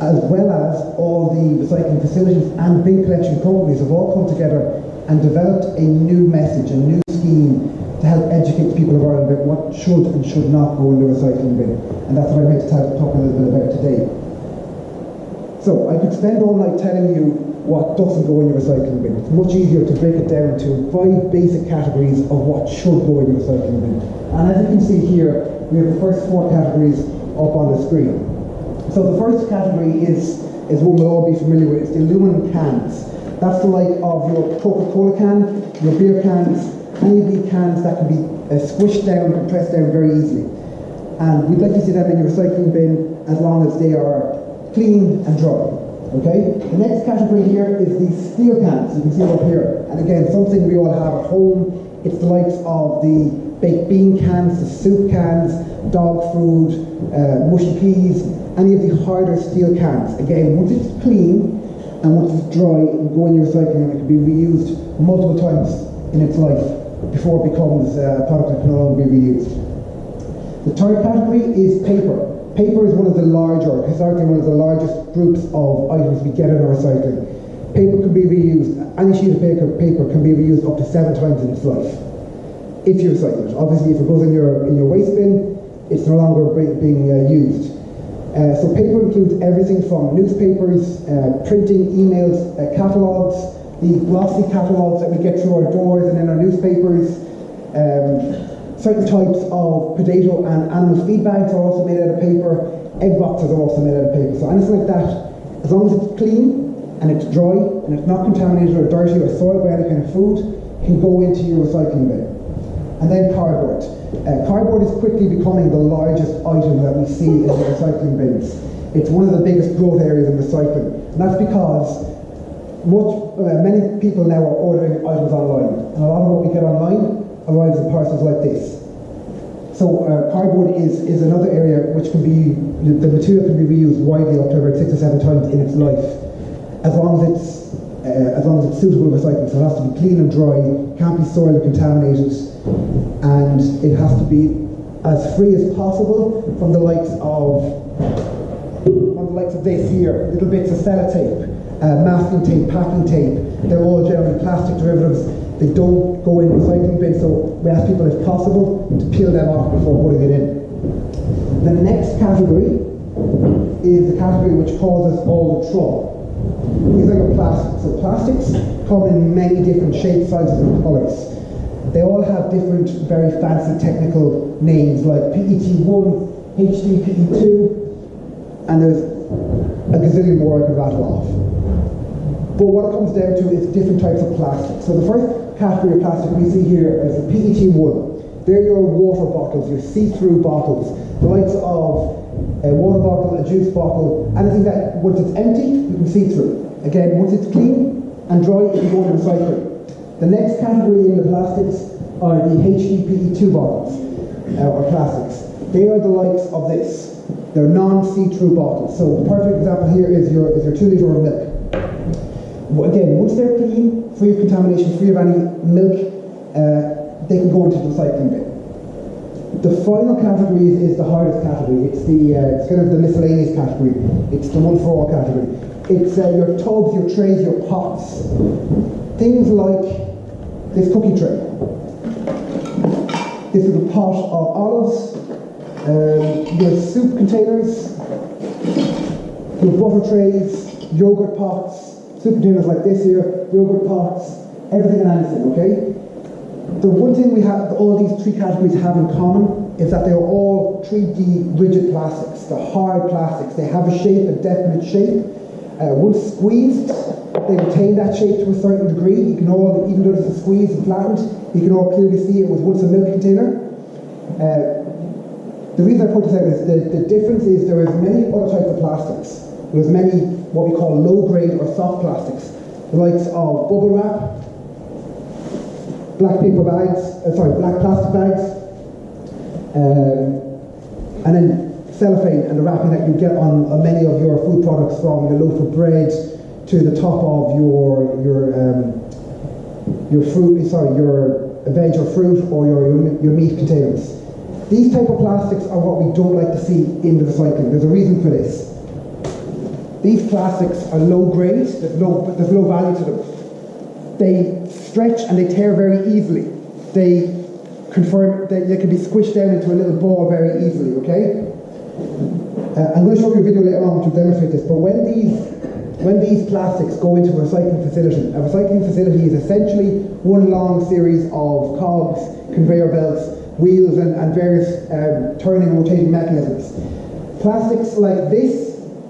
D: as well as all the recycling facilities and bin collection companies, have all come together and developed a new message, a new scheme to help educate people of Ireland about what should and should not go in the recycling bin. And that's what I'm here to talk a little bit about today. So I could spend all night telling you what doesn't go in your recycling bin. It's much easier to break it down to 5 basic categories of what should go in your recycling bin. And as you can see here, we have the first 4 categories up on the screen. So the first category is one we'll all be familiar with. It's the aluminum cans. That's the like of your Coca-Cola can, your beer cans, any of these cans that can be squished down, compressed down very easily. And we'd like to see them in your recycling bin as long as they are clean and dry. Okay? The next category here is the steel cans. You can see them up here. And again, something we all have at home It's the likes of the baked bean cans, the soup cans, dog food, mushy peas, any of the harder steel cans. Again, once it's clean and once it's dry, it will go in your recycling and it can be reused multiple times in its life before it becomes a product that can no longer be reused. The third category is paper. Paper is historically one of the largest groups of items we get in our recycling. Paper can be reused, any sheet of paper can be reused up to 7 times in its life, if you recycle it. Obviously, if it goes in your waste bin, it's no longer being used. So paper includes everything from newspapers, printing, emails, catalogues, the glossy catalogues that we get through our doors and in our newspapers. Certain types of potato and animal feed bags are also made out of paper. Egg boxes are also made out of paper. So anything like that, as long as it's clean and it's dry and it's not contaminated or dirty or soiled by any kind of food, can go into your recycling bin. And then cardboard. Cardboard is quickly becoming the largest item that we see in the recycling bins. It's one of the biggest growth areas in recycling. And that's because many people now are ordering items online. And a lot of what we get online arrives in parcels like this. So cardboard is another area which can be, the material can be reused widely up to about 6 or 7 times in its life, as long as it's suitable recycling. So it has to be clean and dry, can't be soiled or contaminated, and it has to be as free as possible from the likes of this here, little bits of sellotape, masking tape, packing tape. They're all generally plastic derivatives. They don't go in recycling bins, so we ask people, if possible, to peel them off before putting it in. The next category is the category which causes all the trouble. These are your plastics. So plastics come in many different shapes, sizes and colours. They all have different, very fancy technical names like PET1, HDPE2, and there's a gazillion more I could rattle off. But what it comes down to is different types of plastic. So the first category of plastic we see here is the PET1. They're your water bottles, your see-through bottles, the likes of a water bottle, a juice bottle, anything that once it's empty, you can see through. Again, once it's clean and dry, you can go into recycling. The next category in the plastics are the HDPE2 bottles, or plastics. They are the likes of this. They're non-see-through bottles. So the perfect example here is your 2 litre of milk. Again, once they're clean, free of contamination, free of any milk, they can go into the recycling bin. The final category is the hardest category. It's kind of the miscellaneous category. It's the one-for-all category. It's your tubs, your trays, your pots. Things like this cookie tray. This is a pot of olives, your soup containers, your butter trays, yogurt pots, soup containers like this here, yogurt pots, everything and anything, okay? The one thing all these 3 categories have in common is that they are all 3D rigid plastics. They're hard plastics. They have a shape, a definite shape. Once squeezed, they retain that shape to a certain degree. Even though this is squeezed and flattened, you can all clearly see it was once a milk container. The reason I point this out is the difference is there is many other types of plastics. There's many what we call low-grade or soft plastics, the likes of bubble wrap, black plastic bags, and then cellophane and the wrapping that you get on many of your food products, from your loaf of bread to the top of your veg or fruit or your meat containers. These type of plastics are what we don't like to see in the recycling. There's a reason for this. These plastics are low grade, there's low value to them. They stretch and they tear very easily. They can be squished down into a little ball very easily, okay? I'm going to show you a video later on to demonstrate this, but when these plastics go into a recycling facility is essentially one long series of cogs, conveyor belts, wheels and various turning and rotating mechanisms. Plastics like this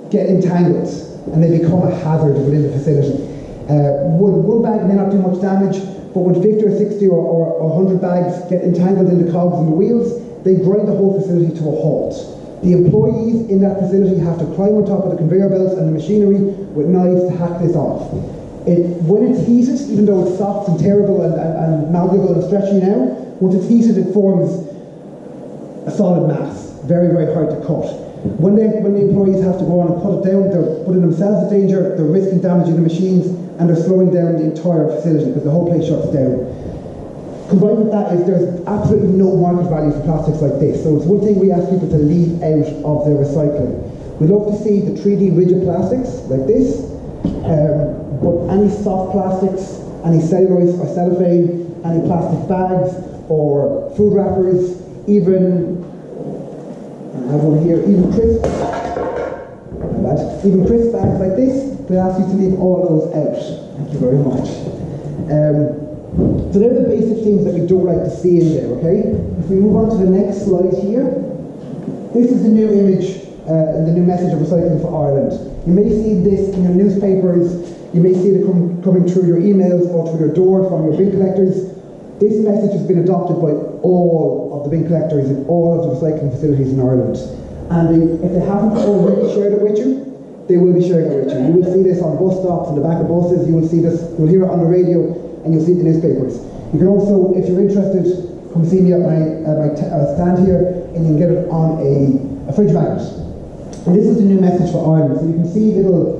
D: get entangled and they become a hazard within the facility. One bag may not do much damage, but when 50 or 60 or 100 bags get entangled in the cogs and the wheels, they grind the whole facility to a halt. The employees in that facility have to climb on top of the conveyor belts and the machinery with knives to hack this off. When it's heated, even though it's soft and terrible and malleable and stretchy now, once it's heated it forms a solid mass, very, very hard to cut. When the employees have to go on and cut it down, they're putting themselves in danger, they're risking damaging the machines, and they're slowing down the entire facility because the whole place shuts down. Combined with that is there's absolutely no market value for plastics like this. So it's one thing we ask people to leave out of their recycling. We love to see the 3D rigid plastics like this, but any soft plastics, any cellulose or cellophane, any plastic bags or food wrappers, even, I have one here, even crisp bags like this, we ask you to leave all those out. Thank you very much. So they're the basic things that we don't like to see in there, okay? If we move on to the next slide here, this is the new image, the new message of Recycling for Ireland. You may see this in your newspapers, you may see it coming through your emails or through your door from your bin collectors. This message has been adopted by all of the bin collectors in all of the recycling facilities in Ireland. And if they haven't already shared it with you, they will be sharing it with you. You will see this on bus stops, on the back of buses, you will see this, you'll hear it on the radio, and you'll see it in the newspapers. You can also, if you're interested, come see me at my stand here, and you can get it on a fridge magnet. And this is the new message for Ireland. So you can see little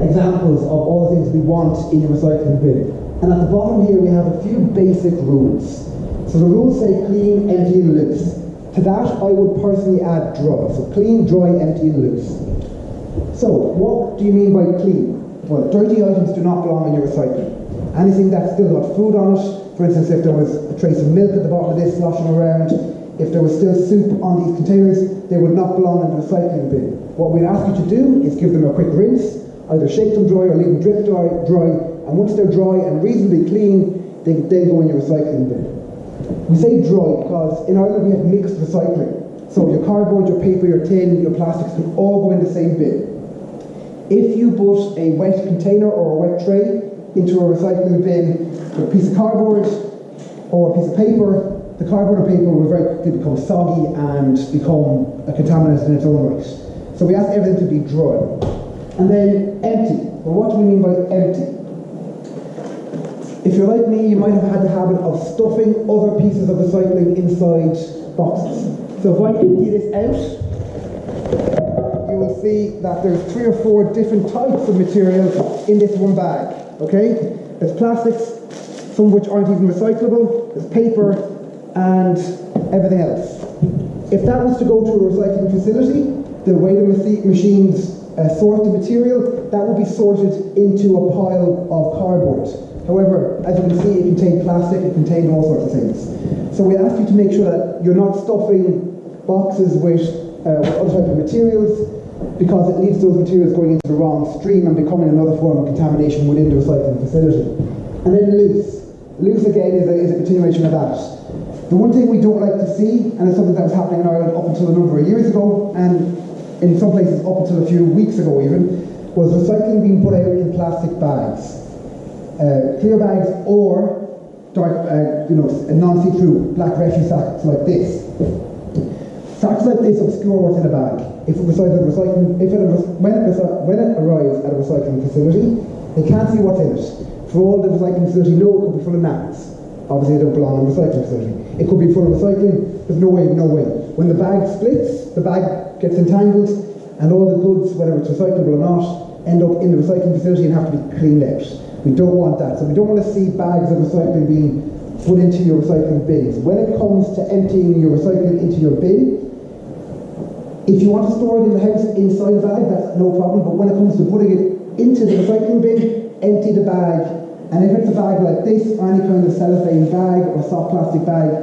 D: examples of all the things we want in your recycling bin. And at the bottom here we have a few basic rules. So the rules say clean, empty and loose. To that I would personally add dry. So clean, dry, empty and loose. So what do you mean by clean? Well, dirty items do not belong in your recycling. Anything that's still got food on it, for instance if there was a trace of milk at the bottom of this sloshing around, if there was still soup on these containers, they would not belong in the recycling bin. What we'd ask you to do is give them a quick rinse, either shake them dry or leave them drip dry, and once they're dry and reasonably clean, they then go in your recycling bin. We say dry because in Ireland we have mixed recycling. So your cardboard, your paper, your tin, your plastics can all go in the same bin. If you put a wet container or a wet tray into a recycling bin with a piece of cardboard or a piece of paper, the cardboard or paper will very quickly become soggy and become a contaminant in its own right. So we ask everything to be dry. And then empty. Well, what do we mean by empty? If you're like me, you might have had the habit of stuffing other pieces of recycling inside boxes. So if I empty this out, you will see that there's 3 or 4 different types of materials in this one bag. Okay? There's plastics, some of which aren't even recyclable, there's paper, and everything else. If that was to go to a recycling facility, the way the machines sort the material, that would be sorted into a pile of cardboard. However, as you can see, it contained plastic, it contained all sorts of things. So we ask you to make sure that you're not stuffing boxes with other types of materials, because it leaves those materials going into the wrong stream and becoming another form of contamination within the recycling facility. And then loose. Loose again is a continuation of that. The one thing we don't like to see, and it's something that was happening in Ireland up until a number of years ago, and in some places up until a few weeks ago even, was recycling being put out in plastic bags. Clear bags or dark, non-see-through black refuse sacks like this. Sacks like this obscure what's in a bag. When it arrives at a recycling facility, they can't see what's in it. For all the recycling facility know, it could be full of nappies. Obviously they don't belong in a recycling facility. It could be full of recycling, there's no way of knowing. When the bag splits, the bag gets entangled, and all the goods, whether it's recyclable or not, end up in the recycling facility and have to be cleaned out. We don't want that. So we don't want to see bags of recycling being put into your recycling bins. When it comes to emptying your recycling into your bin, if you want to store it in the house inside a bag, that's no problem, but when it comes to putting it into the recycling bin, empty the bag. And if it's a bag like this, or any kind of cellophane bag or soft plastic bag,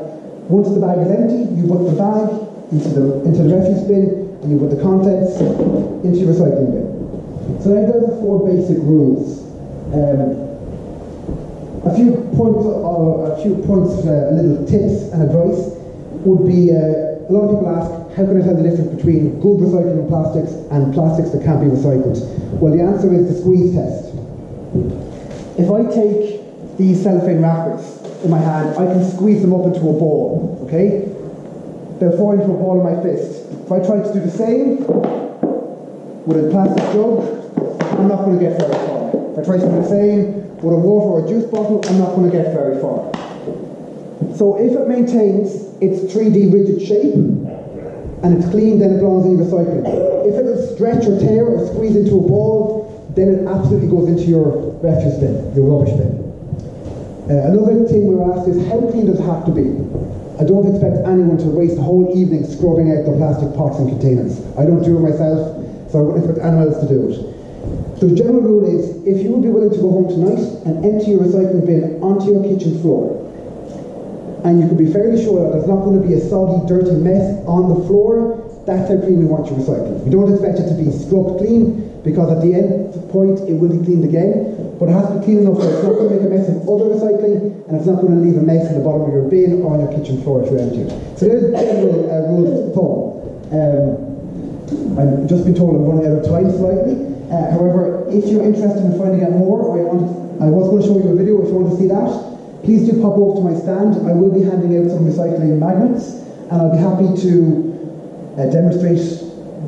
D: once the bag is empty, you put the bag into the refuse bin, and you put the contents into your recycling bin. So now those are 4 basic rules. A few points, little tips and advice would be, a lot of people ask, how can I tell the difference between good recycling plastics and plastics that can't be recycled? Well, the answer is the squeeze test. If I take these cellophane wrappers in my hand, I can squeeze them up into a ball, okay? They'll fall into a ball in my fist. If I try to do the same with a plastic jug, I'm not going to get very far. If I try to do the same with a water or a juice bottle, I'm not going to get very far. So if it maintains its 3D rigid shape, and it's clean, then it belongs in your recycling. If it will stretch or tear or squeeze into a ball, then it absolutely goes into your refuse bin, your rubbish bin. Another thing we were asked is, how clean does it have to be? I don't expect anyone to waste the whole evening scrubbing out the plastic pots and containers. I don't do it myself, so I wouldn't expect anyone else to do it. So the general rule is, if you would be willing to go home tonight and empty your recycling bin onto your kitchen floor, and you can be fairly sure that there's not going to be a soggy, dirty mess on the floor, that's how clean we want your recycling. We don't expect it to be scrubbed clean, because at the end point it will be cleaned again, but it has to be clean enough that it's not going to make a mess of other recycling, and it's not going to leave a mess in the bottom of your bin or on your kitchen floor if you empty it. So there's general rules of thumb. I've just been told I'm running out of time slightly. However, if you're interested in finding out more, or I was going to show you a video if you want to see that, please do pop over to my stand. I will be handing out some recycling magnets, and I'll be happy to demonstrate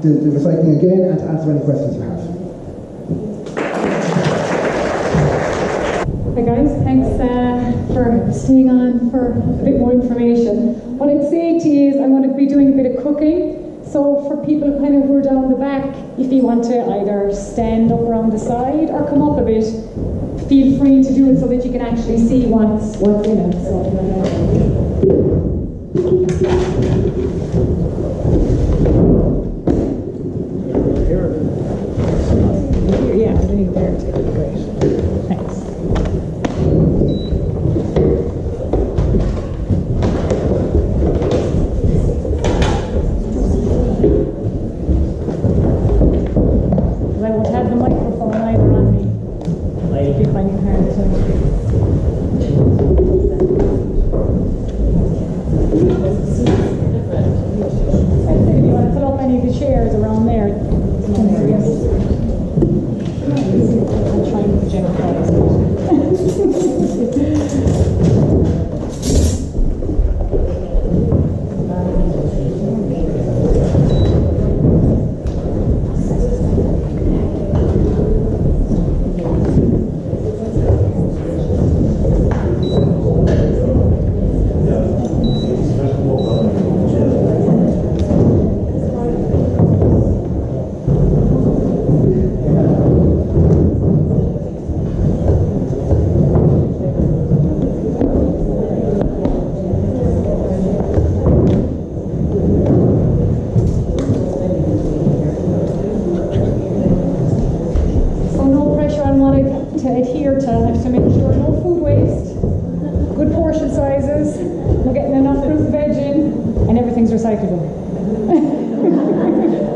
D: the recycling again and to answer any questions you have.
E: Hi guys, thanks for staying on for a bit more information. What I'd say to you is I'm going to be doing a bit of cooking. So for people kind of who are down the back, if you want to either stand up around the side or come up a bit, feel free to do it so that you can actually see what's in it. Yeah, underneath there too. Great. Thanks. I won't have the microphone either on me. If you find it hard to. I'd say if you want to put up any of the chairs around there, I'm trying to project that.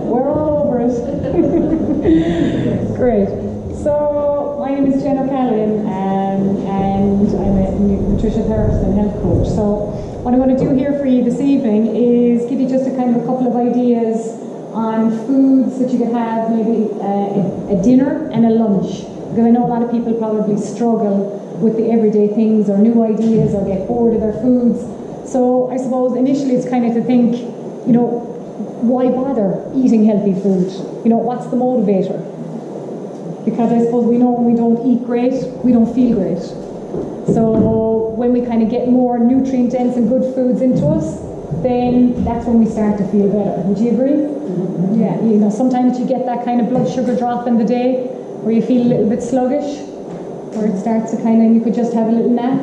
E: We're all over it. Great. So my name is Jen O'Callaghan, and I'm a nutrition therapist and health coach. So what I'm going to do here for you this evening is give you just a kind of a couple of ideas on foods that you could have, maybe a dinner and a lunch. Because I know a lot of people probably struggle with the everyday things or new ideas or get bored of their foods. So I suppose initially it's kind of to think, you know, why bother eating healthy food? You know, what's the motivator? Because I suppose we know when we don't eat great, we don't feel great. So when we kind of get more nutrient dense and good foods into us, then that's when we start to feel better. Would you agree? Mm-hmm. Yeah, you know, sometimes you get that kind of blood sugar drop in the day where you feel a little bit sluggish, where it starts to kind of, you could just have a little nap.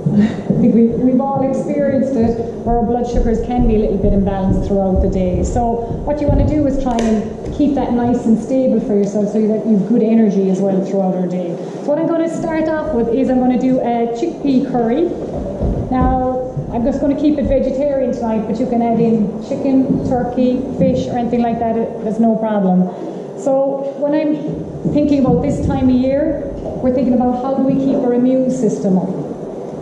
E: I think we've all experienced it, where our blood sugars can be a little bit imbalanced throughout the day. So what you want to do is try and keep that nice and stable for yourself so that you have good energy as well throughout our day. So what I'm going to start off with is I'm going to do a chickpea curry. Now, I'm just going to keep it vegetarian tonight, but you can add in chicken, turkey, fish, or anything like that. There's no problem. So when I'm thinking about this time of year, we're thinking about how do we keep our immune system up.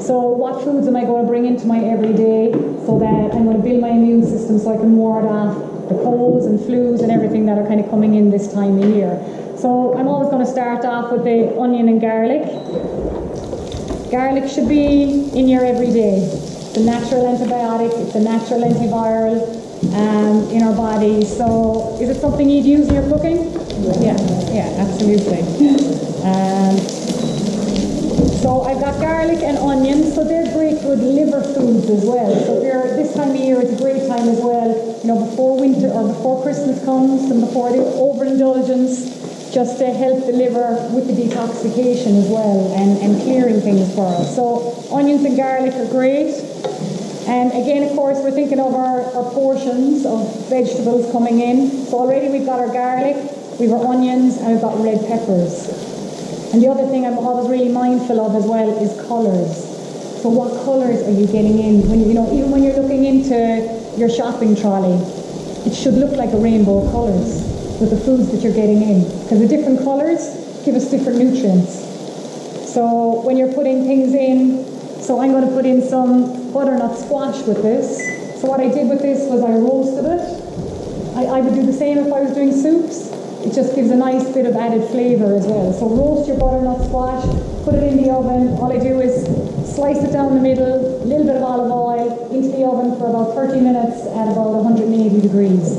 E: So what foods am I going to bring into my everyday so that I'm going to build my immune system so I can ward off the colds and flus and everything that are kind of coming in this time of year. So I'm always going to start off with the onion and garlic. Garlic should be in your everyday. It's a natural antibiotic, it's a natural antiviral in our body. So is it something you'd use in your cooking? Yeah. absolutely. So I've got garlic and onions, so they're great good liver foods as well. So if you're, this time of year, it's a great time as well, you know, before winter or before Christmas comes and before the overindulgence, just to help the liver with the detoxification as well and clearing things for us. So onions and garlic are great. And again, of course, we're thinking of our portions of vegetables coming in. So already we've got our garlic, we've our onions, and we've got red peppers. And the other thing I'm always really mindful of as well is colours. So what colours are you getting in? When you know, even when you're looking into your shopping trolley, it should look like a rainbow of colours with the foods that you're getting in. Because the different colours give us different nutrients. So when you're putting things in, so I'm going to put in some butternut squash with this. So what I did with this was I roasted it. I would do the same if I was doing soups. It just gives a nice bit of added flavour as well. So roast your butternut squash, put it in the oven. All I do is slice it down the middle, a little bit of olive oil, into the oven for about 30 minutes at about 180 degrees.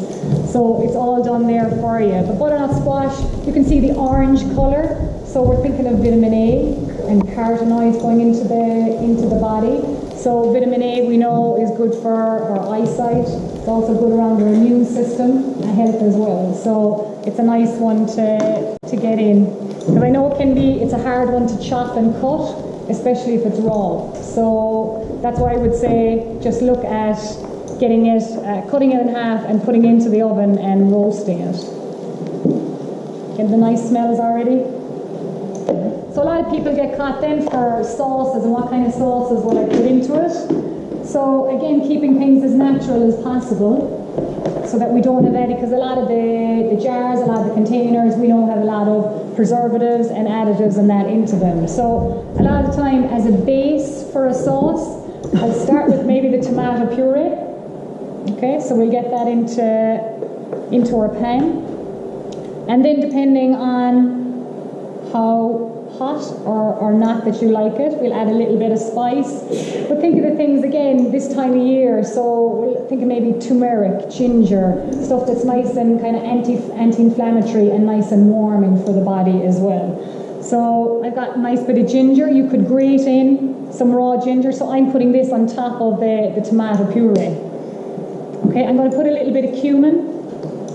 E: So it's all done there for you. The butternut squash, you can see the orange colour. So we're thinking of vitamin A and carotenoids going into the body. So vitamin A we know is good for our eyesight. It's also good around our immune system and health as well. So it's a nice one to get in. Because I know it's a hard one to chop and cut, especially if it's raw. So that's why I would say just look at getting it, cutting it in half and putting it into the oven and roasting it. Get the nice smells already. So a lot of people get caught then for sauces and what kind of sauces will I put into it. So again, keeping things as natural as possible so that we don't have any, because a lot of the jars, a lot of the containers, we know have a lot of preservatives and additives and that into them. So a lot of the time as a base for a sauce, I'll start with maybe the tomato puree. Okay, so we'll get that into our pan. And then depending on how hot or not that you like it, we'll add a little bit of spice. But think of the things again this time of year, so we'll think of maybe turmeric, ginger, stuff that's nice and kind of anti-inflammatory and nice and warming for the body as well. So I've got a nice bit of ginger. You could grate in some raw ginger, so I'm putting this on top of the tomato puree. Okay, I'm going to put a little bit of cumin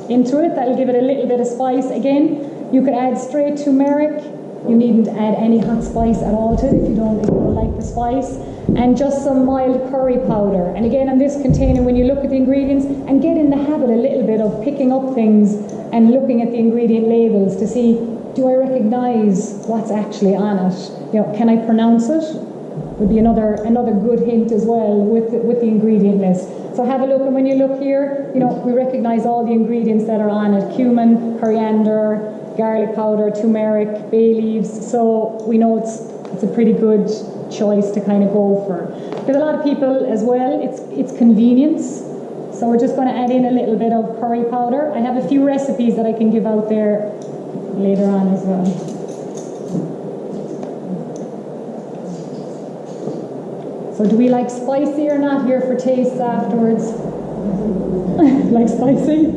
E: into it. That'll give it a little bit of spice. Again, you could add straight turmeric. You needn't add any hot spice at all to it if you don't like the spice. And just some mild curry powder. And again, on this container, when you look at the ingredients, and get in the habit a little bit of picking up things and looking at the ingredient labels to see, do I recognise what's actually on it? You know, can I pronounce it? Would be another good hint as well with the ingredient list. So have a look, and when you look here, you know, we recognise all the ingredients that are on it: cumin, coriander, garlic powder, turmeric, bay leaves. So we know it's a pretty good choice to kind of go for. Because a lot of people as well, it's convenience. So we're just going to add in a little bit of curry powder. I have a few recipes that I can give out there later on as well. So do we like spicy or not? Here for tastes afterwards. Like spicy?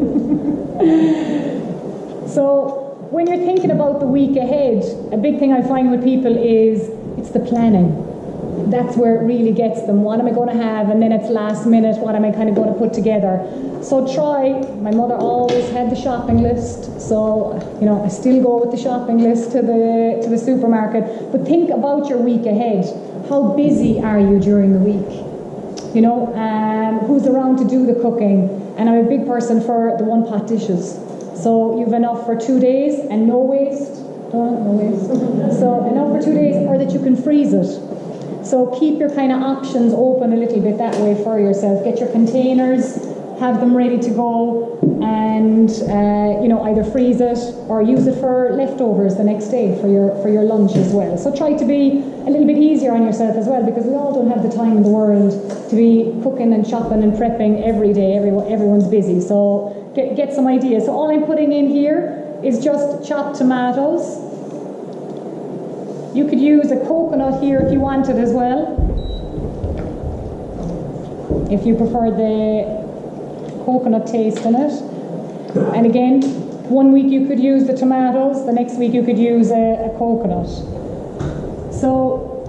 E: So when you're thinking about the week ahead, a big thing I find with people is it's the planning. That's where it really gets them. What am I going to have? And then it's last minute, what am I kind of going to put together? So my mother always had the shopping list. So, you know, I still go with the shopping list to the supermarket. But think about your week ahead. How busy are you during the week? You know, who's around to do the cooking? And I'm a big person for the one-pot dishes. So you've enough for 2 days and no waste. No waste. So enough for 2 days, or that you can freeze it. So keep your kind of options open a little bit that way for yourself. Get your containers, have them ready to go, and you know, either freeze it or use it for leftovers the next day for your lunch as well. So try to be a little bit easier on yourself as well, because we all don't have the time in the world to be cooking and chopping and prepping every day. Everyone's busy. So get some ideas. So all I'm putting in here is just chopped tomatoes. You could use a coconut here if you wanted as well, if you prefer the coconut taste in it. And again, One week you could use the tomatoes, the next week you could use a coconut. So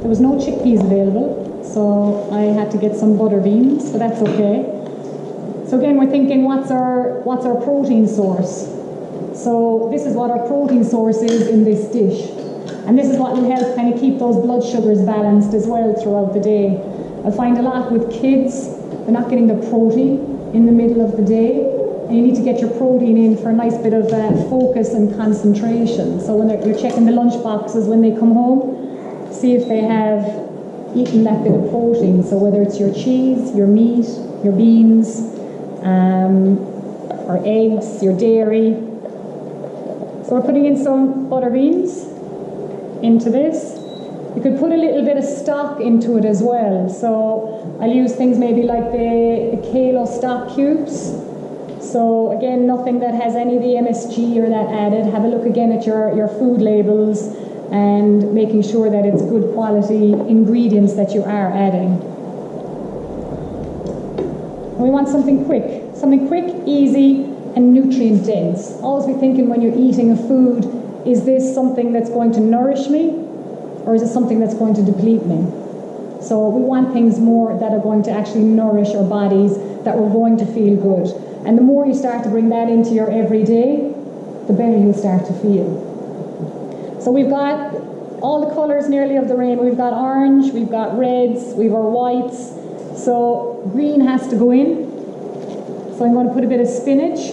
E: there was no chickpeas available, so I had to get some butter beans, but that's okay. So again, we're thinking, what's our protein source? So this is what our protein source is in this dish. And this is what will help kind of keep those blood sugars balanced as well throughout the day. I find a lot with kids, they're not getting the protein in the middle of the day. And you need to get your protein in for a nice bit of focus and concentration. So when you're checking the lunch boxes when they come home, see if they have eaten that bit of protein. So whether it's your cheese, your meat, your beans, or eggs, your dairy. So we're putting in some butter beans into this. You could put a little bit of stock into it as well. So I'll use things maybe like the kale stock cubes. So again, nothing that has any of the MSG or that added. Have a look again at your food labels and making sure that it's good quality ingredients that you are adding. And we want something quick, easy, and nutrient dense. Always be thinking when you're eating a food, is this something that's going to nourish me, or is it something that's going to deplete me? So we want things more that are going to actually nourish our bodies, that we're going to feel good. And the more you start to bring that into your everyday, the better you'll start to feel. So we've got all the colours nearly of the rainbow. We've got orange, we've got reds, we've our whites. So green has to go in. So I'm going to put a bit of spinach.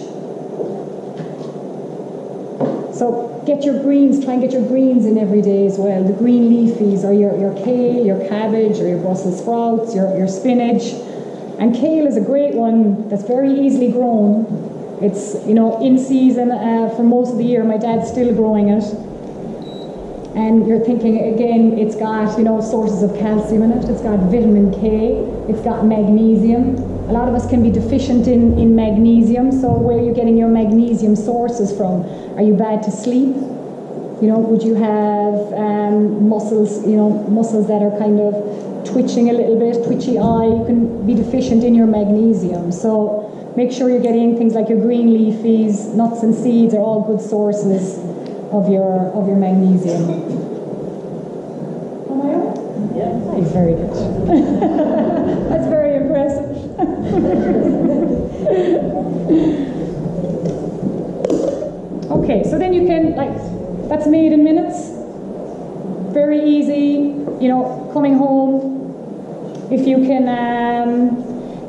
E: So get your greens, try and get your greens in every day as well. The green leafies, or your kale, your cabbage, or your Brussels sprouts, your spinach. And kale is a great one that's very easily grown. It's, in season for most of the year. My dad's still growing it. And you're thinking, again, it's got, sources of calcium in it. It's got vitamin K. It's got magnesium. A lot of us can be deficient in magnesium. So where are you getting your magnesium sources from? Are you bad to sleep? Would you have muscles, muscles that are kind of twitching a little bit, twitchy eye? You can be deficient in your magnesium. So make sure you're getting things like your green leafies, nuts and seeds are all good sources of your magnesium. Am I on? Yeah. That's very good. That's very impressive. Okay, so then you can, that's made in minutes. Very easy, coming home. If you can,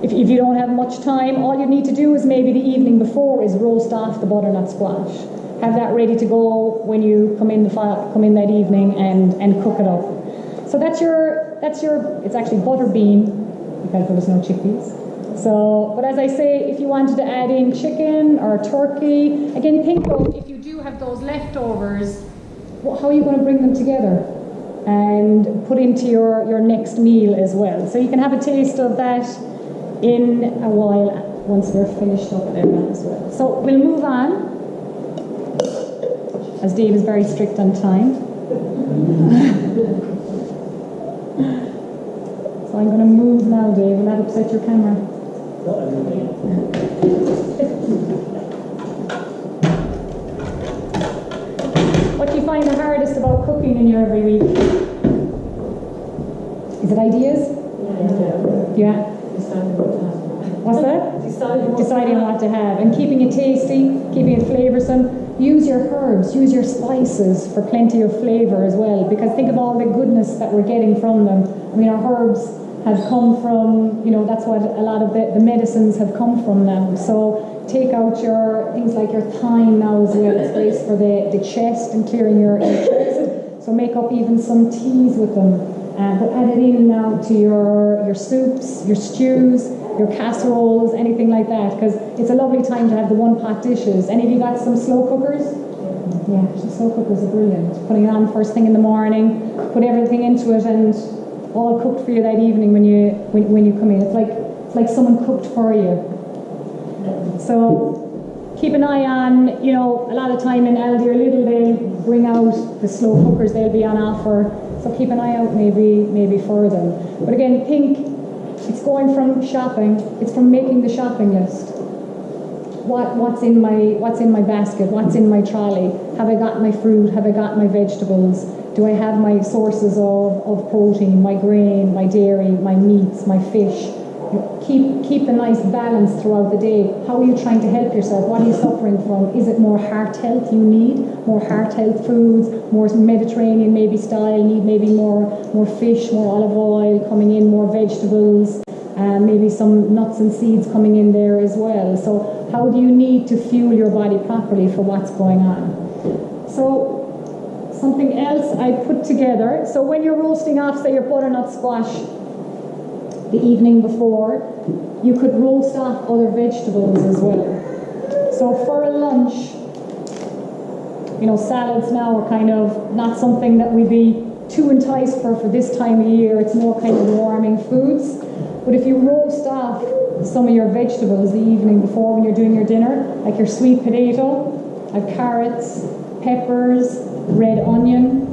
E: if you don't have much time, all you need to do is maybe the evening before is roast off the butternut squash. Have that ready to go when you come in that evening and cook it up. So that's your, it's actually butter bean, because there's no chickpeas. So, but as I say, if you wanted to add in chicken or turkey, again, think of if you do have those leftovers, how are you going to bring them together and put into your next meal as well? So you can have a taste of that in a while once we're finished up then as well. So we'll move on, as Dave is very strict on time. So I'm going to move now, Dave. Will that upset your camera? What do you find the hardest about cooking in your every week? Is it ideas? Yeah. What's that? Deciding what to have and keeping it tasty, keeping it flavoursome. Use your herbs, use your spices for plenty of flavour as well, because think of all the goodness that we're getting from them. I mean, our herbs have come from, that's what a lot of the medicines have come from them. So take out your things like your thyme now as well. It's great for the chest and clearing your chest. So make up even some teas with them. But add it in now to your soups, your stews, your casseroles, anything like that, because it's a lovely time to have the one-pot dishes. Any of you got some slow cookers? Yeah, the slow cookers are brilliant. Putting it on first thing in the morning, put everything into it, and all cooked for you that evening when you come in. It's like someone cooked for you. So keep an eye on, a lot of time in Aldi or Lidl they'll bring out the slow cookers. They'll be on offer. So keep an eye out maybe for them. But again, think it's going from shopping. It's from making the shopping list. what's in my basket, what's in my trolley. Have I got my fruit? Have I got my vegetables? Do I have my sources of protein, my grain, my dairy, my meats, my fish? Keep a nice balance throughout the day. How are you trying to help yourself? What are you suffering from? Is it more heart health you need? More heart health foods, more Mediterranean maybe style, need maybe more fish, more olive oil coming in, more vegetables, maybe some nuts and seeds coming in there as well. So how do you need to fuel your body properly for what's going on? So something else I put together. So when you're roasting off, say your butternut squash, the evening before, you could roast off other vegetables as well. So for a lunch, salads now are kind of not something that we'd be too enticed for this time of year. It's more kind of warming foods. But if you roast off some of your vegetables the evening before when you're doing your dinner, like your sweet potato, carrots, peppers, red onion,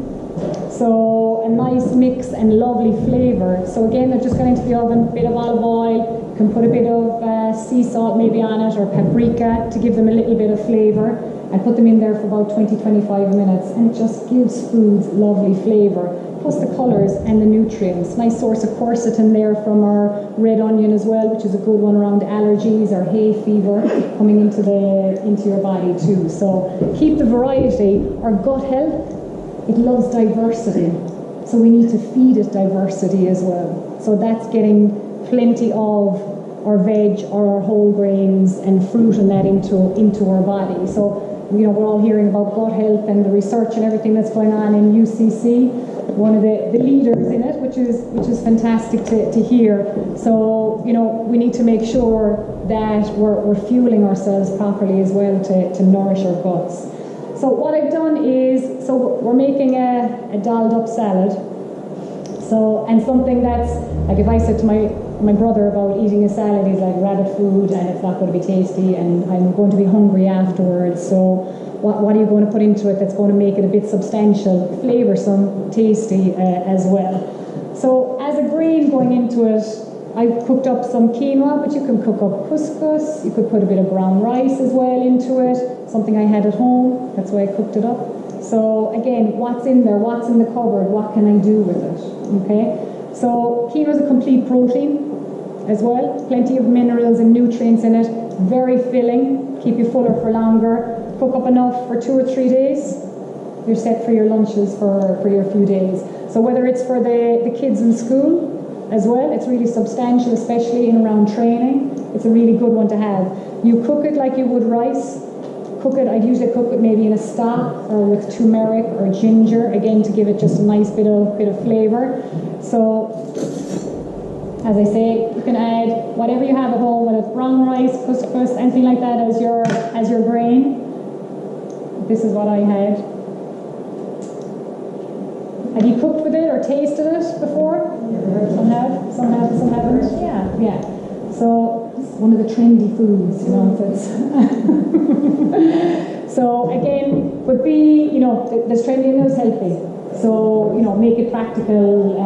E: so a nice mix and lovely flavour. So again, they're just going into the oven, bit of olive oil, you can put a bit of sea salt maybe on it, or paprika to give them a little bit of flavour, and put them in there for about 20-25 minutes, and it just gives foods lovely flavour, plus the colours and the nutrients. Nice source of quercetin there from our red onion as well, which is a good one around allergies or hay fever coming into your body too. So keep the variety. Our gut health, it loves diversity, so we need to feed it diversity as well. So that's getting plenty of our veg or our whole grains and fruit and that into our body. So we're all hearing about gut health and the research and everything that's going on in UCC. One of the leaders in it, which is fantastic to hear. So we need to make sure that we're fueling ourselves properly as well to nourish our guts. So what I've done is, so we're making a dolled up salad. So, and something that's, like if I said to my brother about eating a salad, he's like, rabbit food and it's not going to be tasty and I'm going to be hungry afterwards. So what are you going to put into it that's going to make it a bit substantial, flavoursome, tasty as well. So as a grain going into it, I've cooked up some quinoa, but you can cook up couscous. You could put a bit of brown rice as well into it, something I had at home. That's why I cooked it up. So again, what's in there? What's in the cupboard? What can I do with it? Okay. So quinoa is a complete protein as well. Plenty of minerals and nutrients in it. Very filling. Keep you fuller for longer. Cook up enough for 2 or 3 days. You're set for your lunches for your few days. So whether it's for the kids in school as well, it's really substantial, especially in around training. It's a really good one to have. You cook it like you would rice. I'd usually cook it maybe in a stock or with turmeric or ginger, again to give it just a nice bit of flavour. So as I say, you can add whatever you have at home, whether it's brown rice, couscous, anything like that as your grain. This is what I had. Have you cooked with it or tasted it before? Some have, some haven't. Yeah. So it's one of the trendy foods, So again, would be, there's trendy and there's healthy. So, make it practical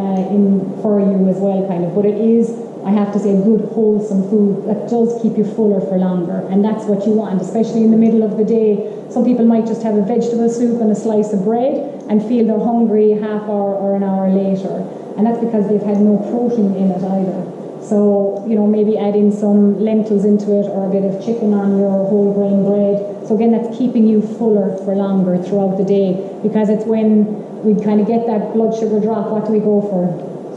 E: for you as well, kind of. But it is, I have to say, good, wholesome food that does keep you fuller for longer. And that's what you want, especially in the middle of the day. Some people might just have a vegetable soup and a slice of bread and feel they're hungry half hour or an hour later. And that's because they've had no protein in it either. So, maybe add in some lentils into it or a bit of chicken on your whole grain bread. So again, that's keeping you fuller for longer throughout the day, because it's when we kind of get that blood sugar drop. What do we go for?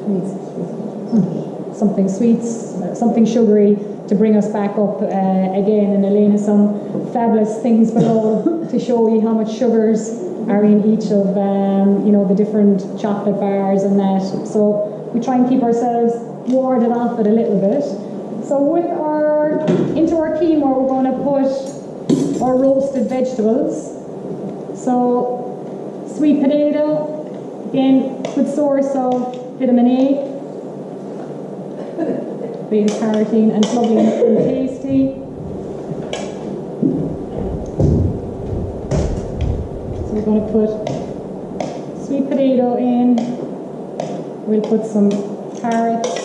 E: Sweets. Something sweets, something sugary to bring us back up again. And Elaine has some fabulous things below to show you how much sugars are in each of the different chocolate bars and that. So we try and keep ourselves warded off it a little bit. So into our quinoa, we're going to put our roasted vegetables. So sweet potato, again, good source of vitamin A, beta carotene, and it's lovely and tasty. So we're going to put sweet potato in. We'll put some carrots.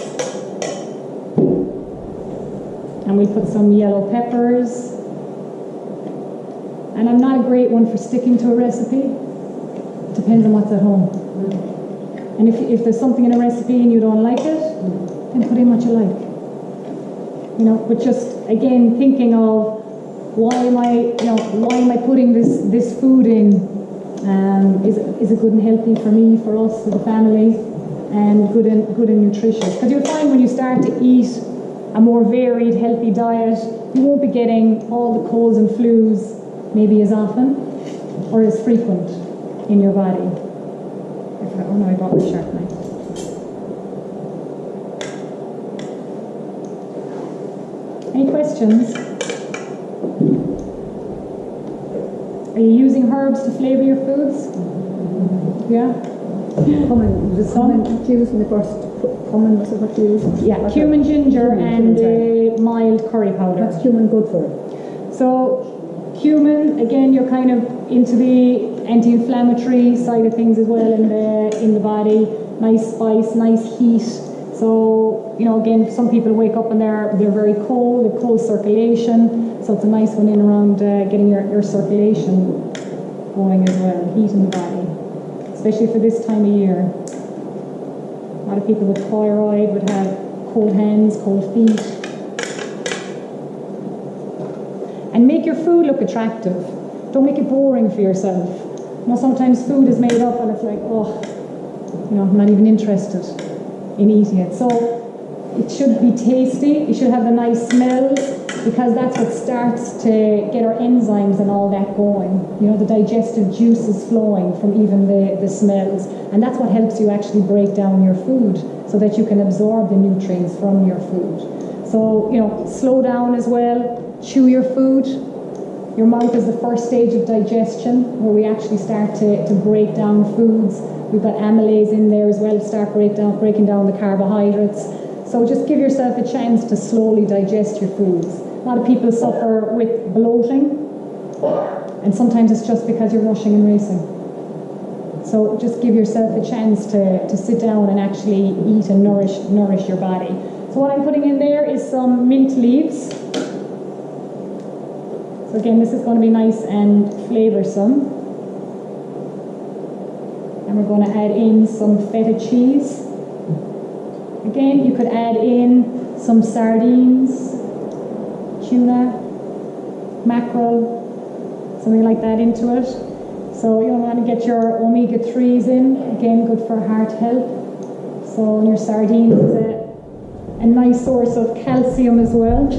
E: And we put some yellow peppers. And I'm not a great one for sticking to a recipe. It depends on what's at home. And if there's something in a recipe and you don't like it, then put in what you like. You know, but just again thinking of why am I putting this food in? Is it good and healthy for me, for us, for the family, and good and nutritious? Because you'll find when you start to eat a more varied, healthy diet, you won't be getting all the colds and flus maybe as often or as frequent in your body. Oh no, I brought my sharp knife. Any questions? Are you using herbs to flavour your foods? Yeah?
F: Cumin, the cumin used in the first cumin, was it what you used?
E: Yeah, cumin, ginger, and mild curry powder.
F: What's cumin good for?
E: So, cumin, again, you're kind of into the anti-inflammatory side of things as well in the body. Nice spice, nice heat. So, you know, again, some people wake up and they're very cold, they have cold circulation. So it's a nice one in around getting your circulation going as well, heat in the body, especially for this time of year. A lot of people with thyroid would have cold hands, cold feet. And make your food look attractive. Don't make it boring for yourself. You know, sometimes food is made up and it's like, oh, you know, I'm not even interested in eating it. So it should be tasty. It should have the nice smells, because that's what starts to get our enzymes and all that going. You know, the digestive juices flowing from even the smells. And that's what helps you actually break down your food so that you can absorb the nutrients from your food. So, you know, slow down as well. Chew your food. Your mouth is the first stage of digestion, where we actually start to break down foods. We've got amylase in there as well to start breaking down the carbohydrates. So just give yourself a chance to slowly digest your foods. A lot of people suffer with bloating, and sometimes it's just because you're rushing and racing. So just give yourself a chance to sit down and actually eat and nourish your body. So what I'm putting in there is some mint leaves. So again, this is going to be nice and flavoursome. And we're going to add in some feta cheese. Again, you could add in some sardines, tuna, mackerel, something like that into it. So you want to get your omega-3s in, again good for heart health. So your sardines is a nice source of calcium as well.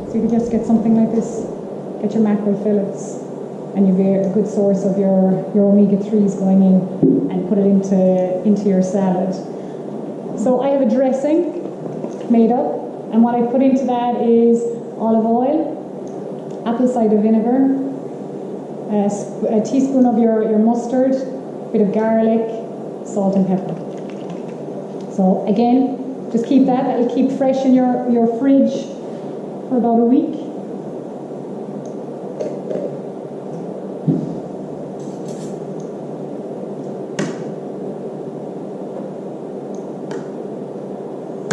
E: So you could just get something like this, get your mackerel fillets, and you've a good source of your omega-3s going in, and put it into your salad. So I have a dressing made up, and what I put into that is olive oil, apple cider vinegar, a teaspoon of your mustard, a bit of garlic, salt and pepper. So again, just keep that. That'll keep fresh in your fridge for about a week.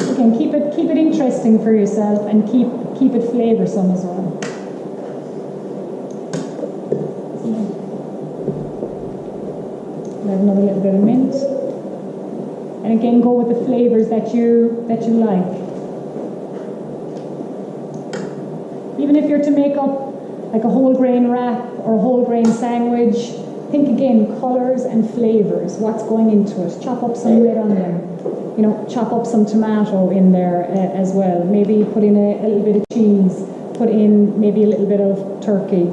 E: Again, keep it interesting for yourself, and keep it flavoursome as well. Add another little bit of mint, and again go with the flavours that you like. Even if you're to make up like a whole grain wrap or a whole grain sandwich, think again colours and flavours. What's going into it? Chop up some red onion. You know, chop up some tomato in there as well. Maybe put in a little bit of cheese. Put in maybe a little bit of turkey.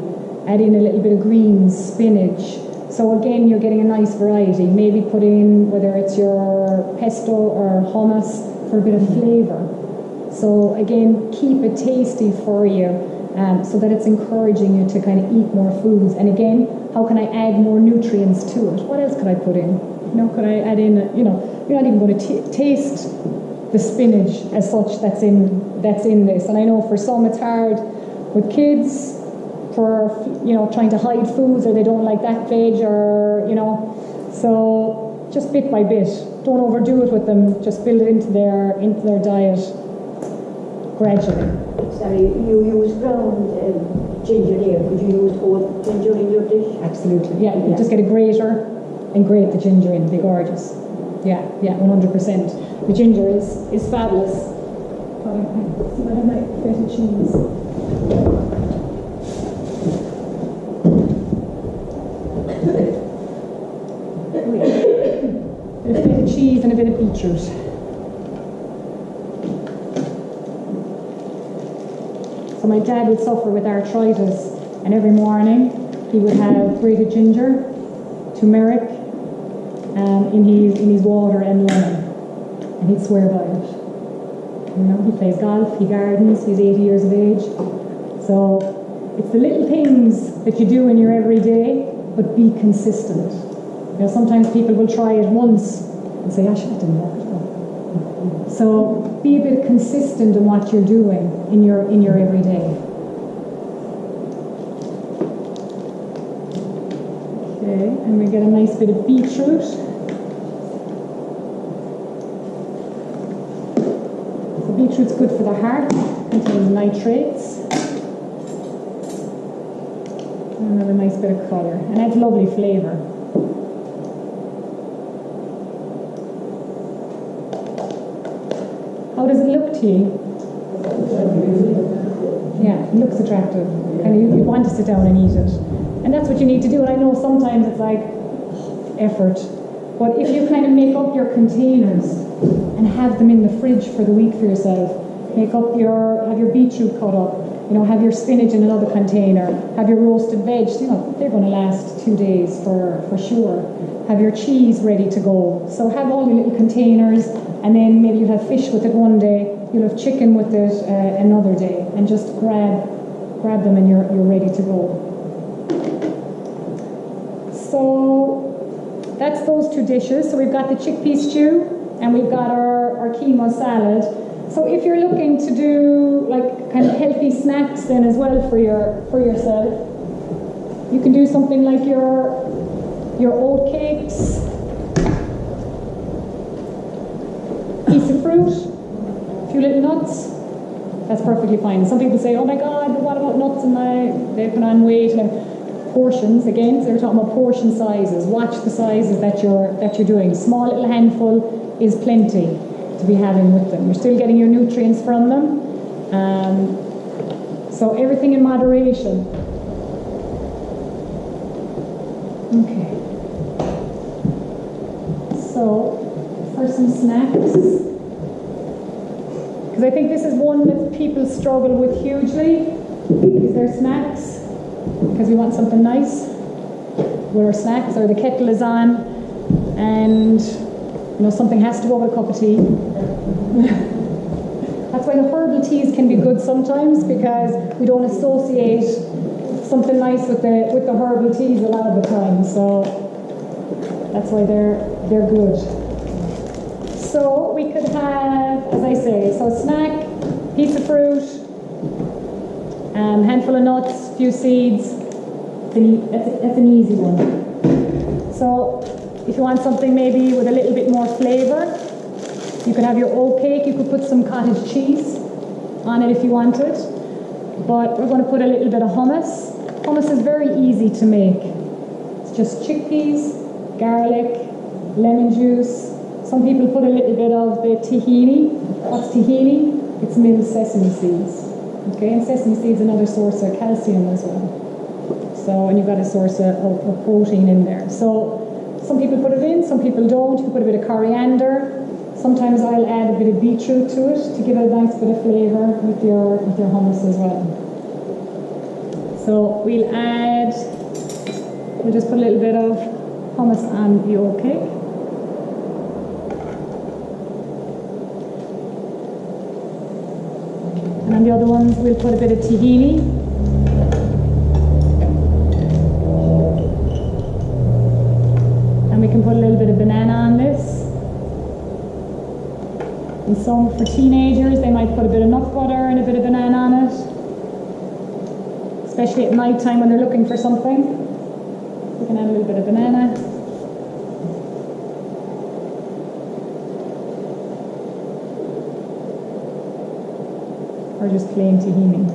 E: Add in a little bit of greens, spinach. So again, you're getting a nice variety. Maybe put in, whether it's your pesto or hummus, for a bit of flavour. So again, keep it tasty for you, so that it's encouraging you to kind of eat more foods. And again, how can I add more nutrients to it? What else could I put in? You know, could I add in, you know, you're not even going to taste the spinach as such that's in this. And I know for some it's hard with kids, for, you know, trying to hide foods, or they don't like that veg, or, you know, so just bit by bit. Don't overdo it with them. Just build it into their diet gradually.
G: Sorry, you use ground ginger here. Could you use whole ginger in your dish?
E: Absolutely, yeah. You just get a grater and grate the ginger in. They're gorgeous. Yeah, 100%. The ginger is fabulous. I have my feta cheese. A bit of cheese and a bit of beetroot. So my dad would suffer with arthritis, and every morning he would have grated ginger, turmeric, in his water and lemon, and he'd swear by it. You know, he plays golf, he gardens, he's 80 years of age. So it's the little things that you do in your everyday, but be consistent. You know, sometimes people will try it once and say, "Actually, that didn't work." So be a bit consistent in what you're doing in your everyday. Okay, and we get a nice bit of beetroot. So beetroot's good for the heart, contains nitrates. And another nice bit of colour, and adds lovely flavour. How does it look to you? Yeah, it looks attractive. And you want to sit down and eat it. And that's what you need to do. And I know sometimes it's like effort. But if you kind of make up your containers and have them in the fridge for the week for yourself, have your beetroot cut up, you know, have your spinach in another container, have your roasted veg, you know, they're going to last 2 days for sure. Have your cheese ready to go. So have all your little containers, and then maybe you'll have fish with it one day, you'll have chicken with it another day, and just grab them and you're ready to go. So that's those two dishes. So we've got the chickpea stew and we've got our quinoa salad. So if you're looking to do like kind of healthy snacks then as well for yourself, you can do something like your oat cakes, piece of fruit, a few little nuts. That's perfectly fine. Some people say, "Oh my God, but what about nuts?" And they put on weight. And portions again. So we're talking about portion sizes. Watch the sizes that you're doing. Small little handful is plenty to be having with them. You're still getting your nutrients from them. So everything in moderation. Okay. So for some snacks, because I think this is one that people struggle with hugely, is their snacks, because we want something nice with our snacks, or the kettle is on, and you know something has to go with a cup of tea. That's why the herbal teas can be good sometimes, because we don't associate something nice with the herbal teas a lot of the time. So that's why they're good. So we could have, as I say, so snack, piece of fruit, handful of nuts, few seeds. That's an easy one. So if you want something maybe with a little bit more flavour, you could have your oat cake. You could put some cottage cheese on it if you wanted. But we're going to put a little bit of hummus. Hummus is very easy to make. It's just chickpeas, garlic, lemon juice. Some people put a little bit of the tahini. What's tahini? It's milled sesame seeds. Okay, and sesame seeds another source of calcium as well. So, and you've got a source of protein in there. So, some people put it in, some people don't. You can put a bit of coriander. Sometimes I'll add a bit of beetroot to it to give it a nice bit of flavour with your hummus as well. So we'll just put a little bit of hummus on the oat cake. And on the other ones we'll put a bit of tahini. And we can put a little bit of banana on this. And some for teenagers, they might put a bit of nut butter and a bit of banana on it. Especially at night time when they're looking for something. We can add a little bit of banana. or just plain tahini.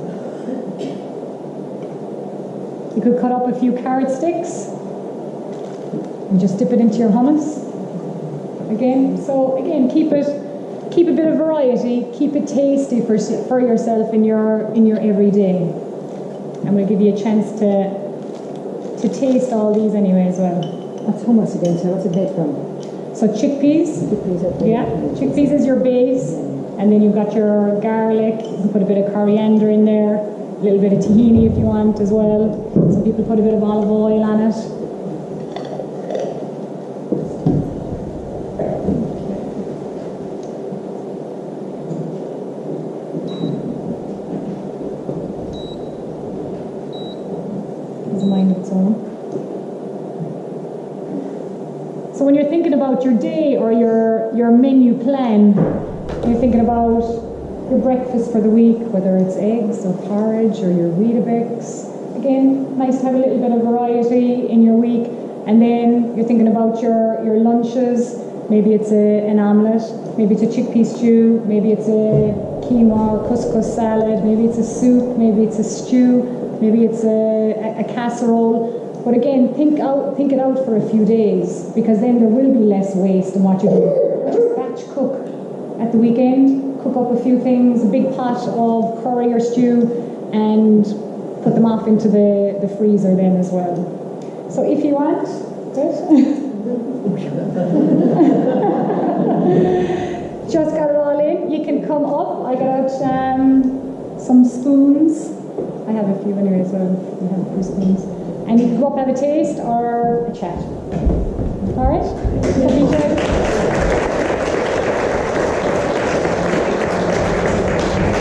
E: You could cut up a few carrot sticks and just dip it into your hummus. Again, keep a bit of variety, keep it tasty for yourself in your everyday. And we'll give you a chance to taste all these anyway as well.
F: What's hummus again? So what's it made from?
E: So chickpeas. Yeah, chickpeas is your base, and then you've got your garlic. You can put a bit of coriander in there, a little bit of tahini if you want as well. Some people put a bit of olive oil on it. Has a mind of its own. So when you're thinking about your day or your menu plan, you're thinking about your breakfast for the week, whether it's eggs or porridge or your Weetabix. Again, nice to have a little bit of variety in your week. And then you're thinking about your lunches. Maybe it's an omelette, maybe it's a chickpea stew, maybe it's a quinoa or couscous salad, maybe it's a soup, maybe it's a stew, maybe it's a casserole. But again, think it out for a few days, because then there will be less waste in what you do. Just batch cook at the weekend, cook up a few things, a big pot of curry or stew, and put them off into the freezer then as well. So if you want, just got it all in. You can come up. I got out some spoons. I have a few anyway as well. We have a few spoons. And you can go up, have a taste or a chat.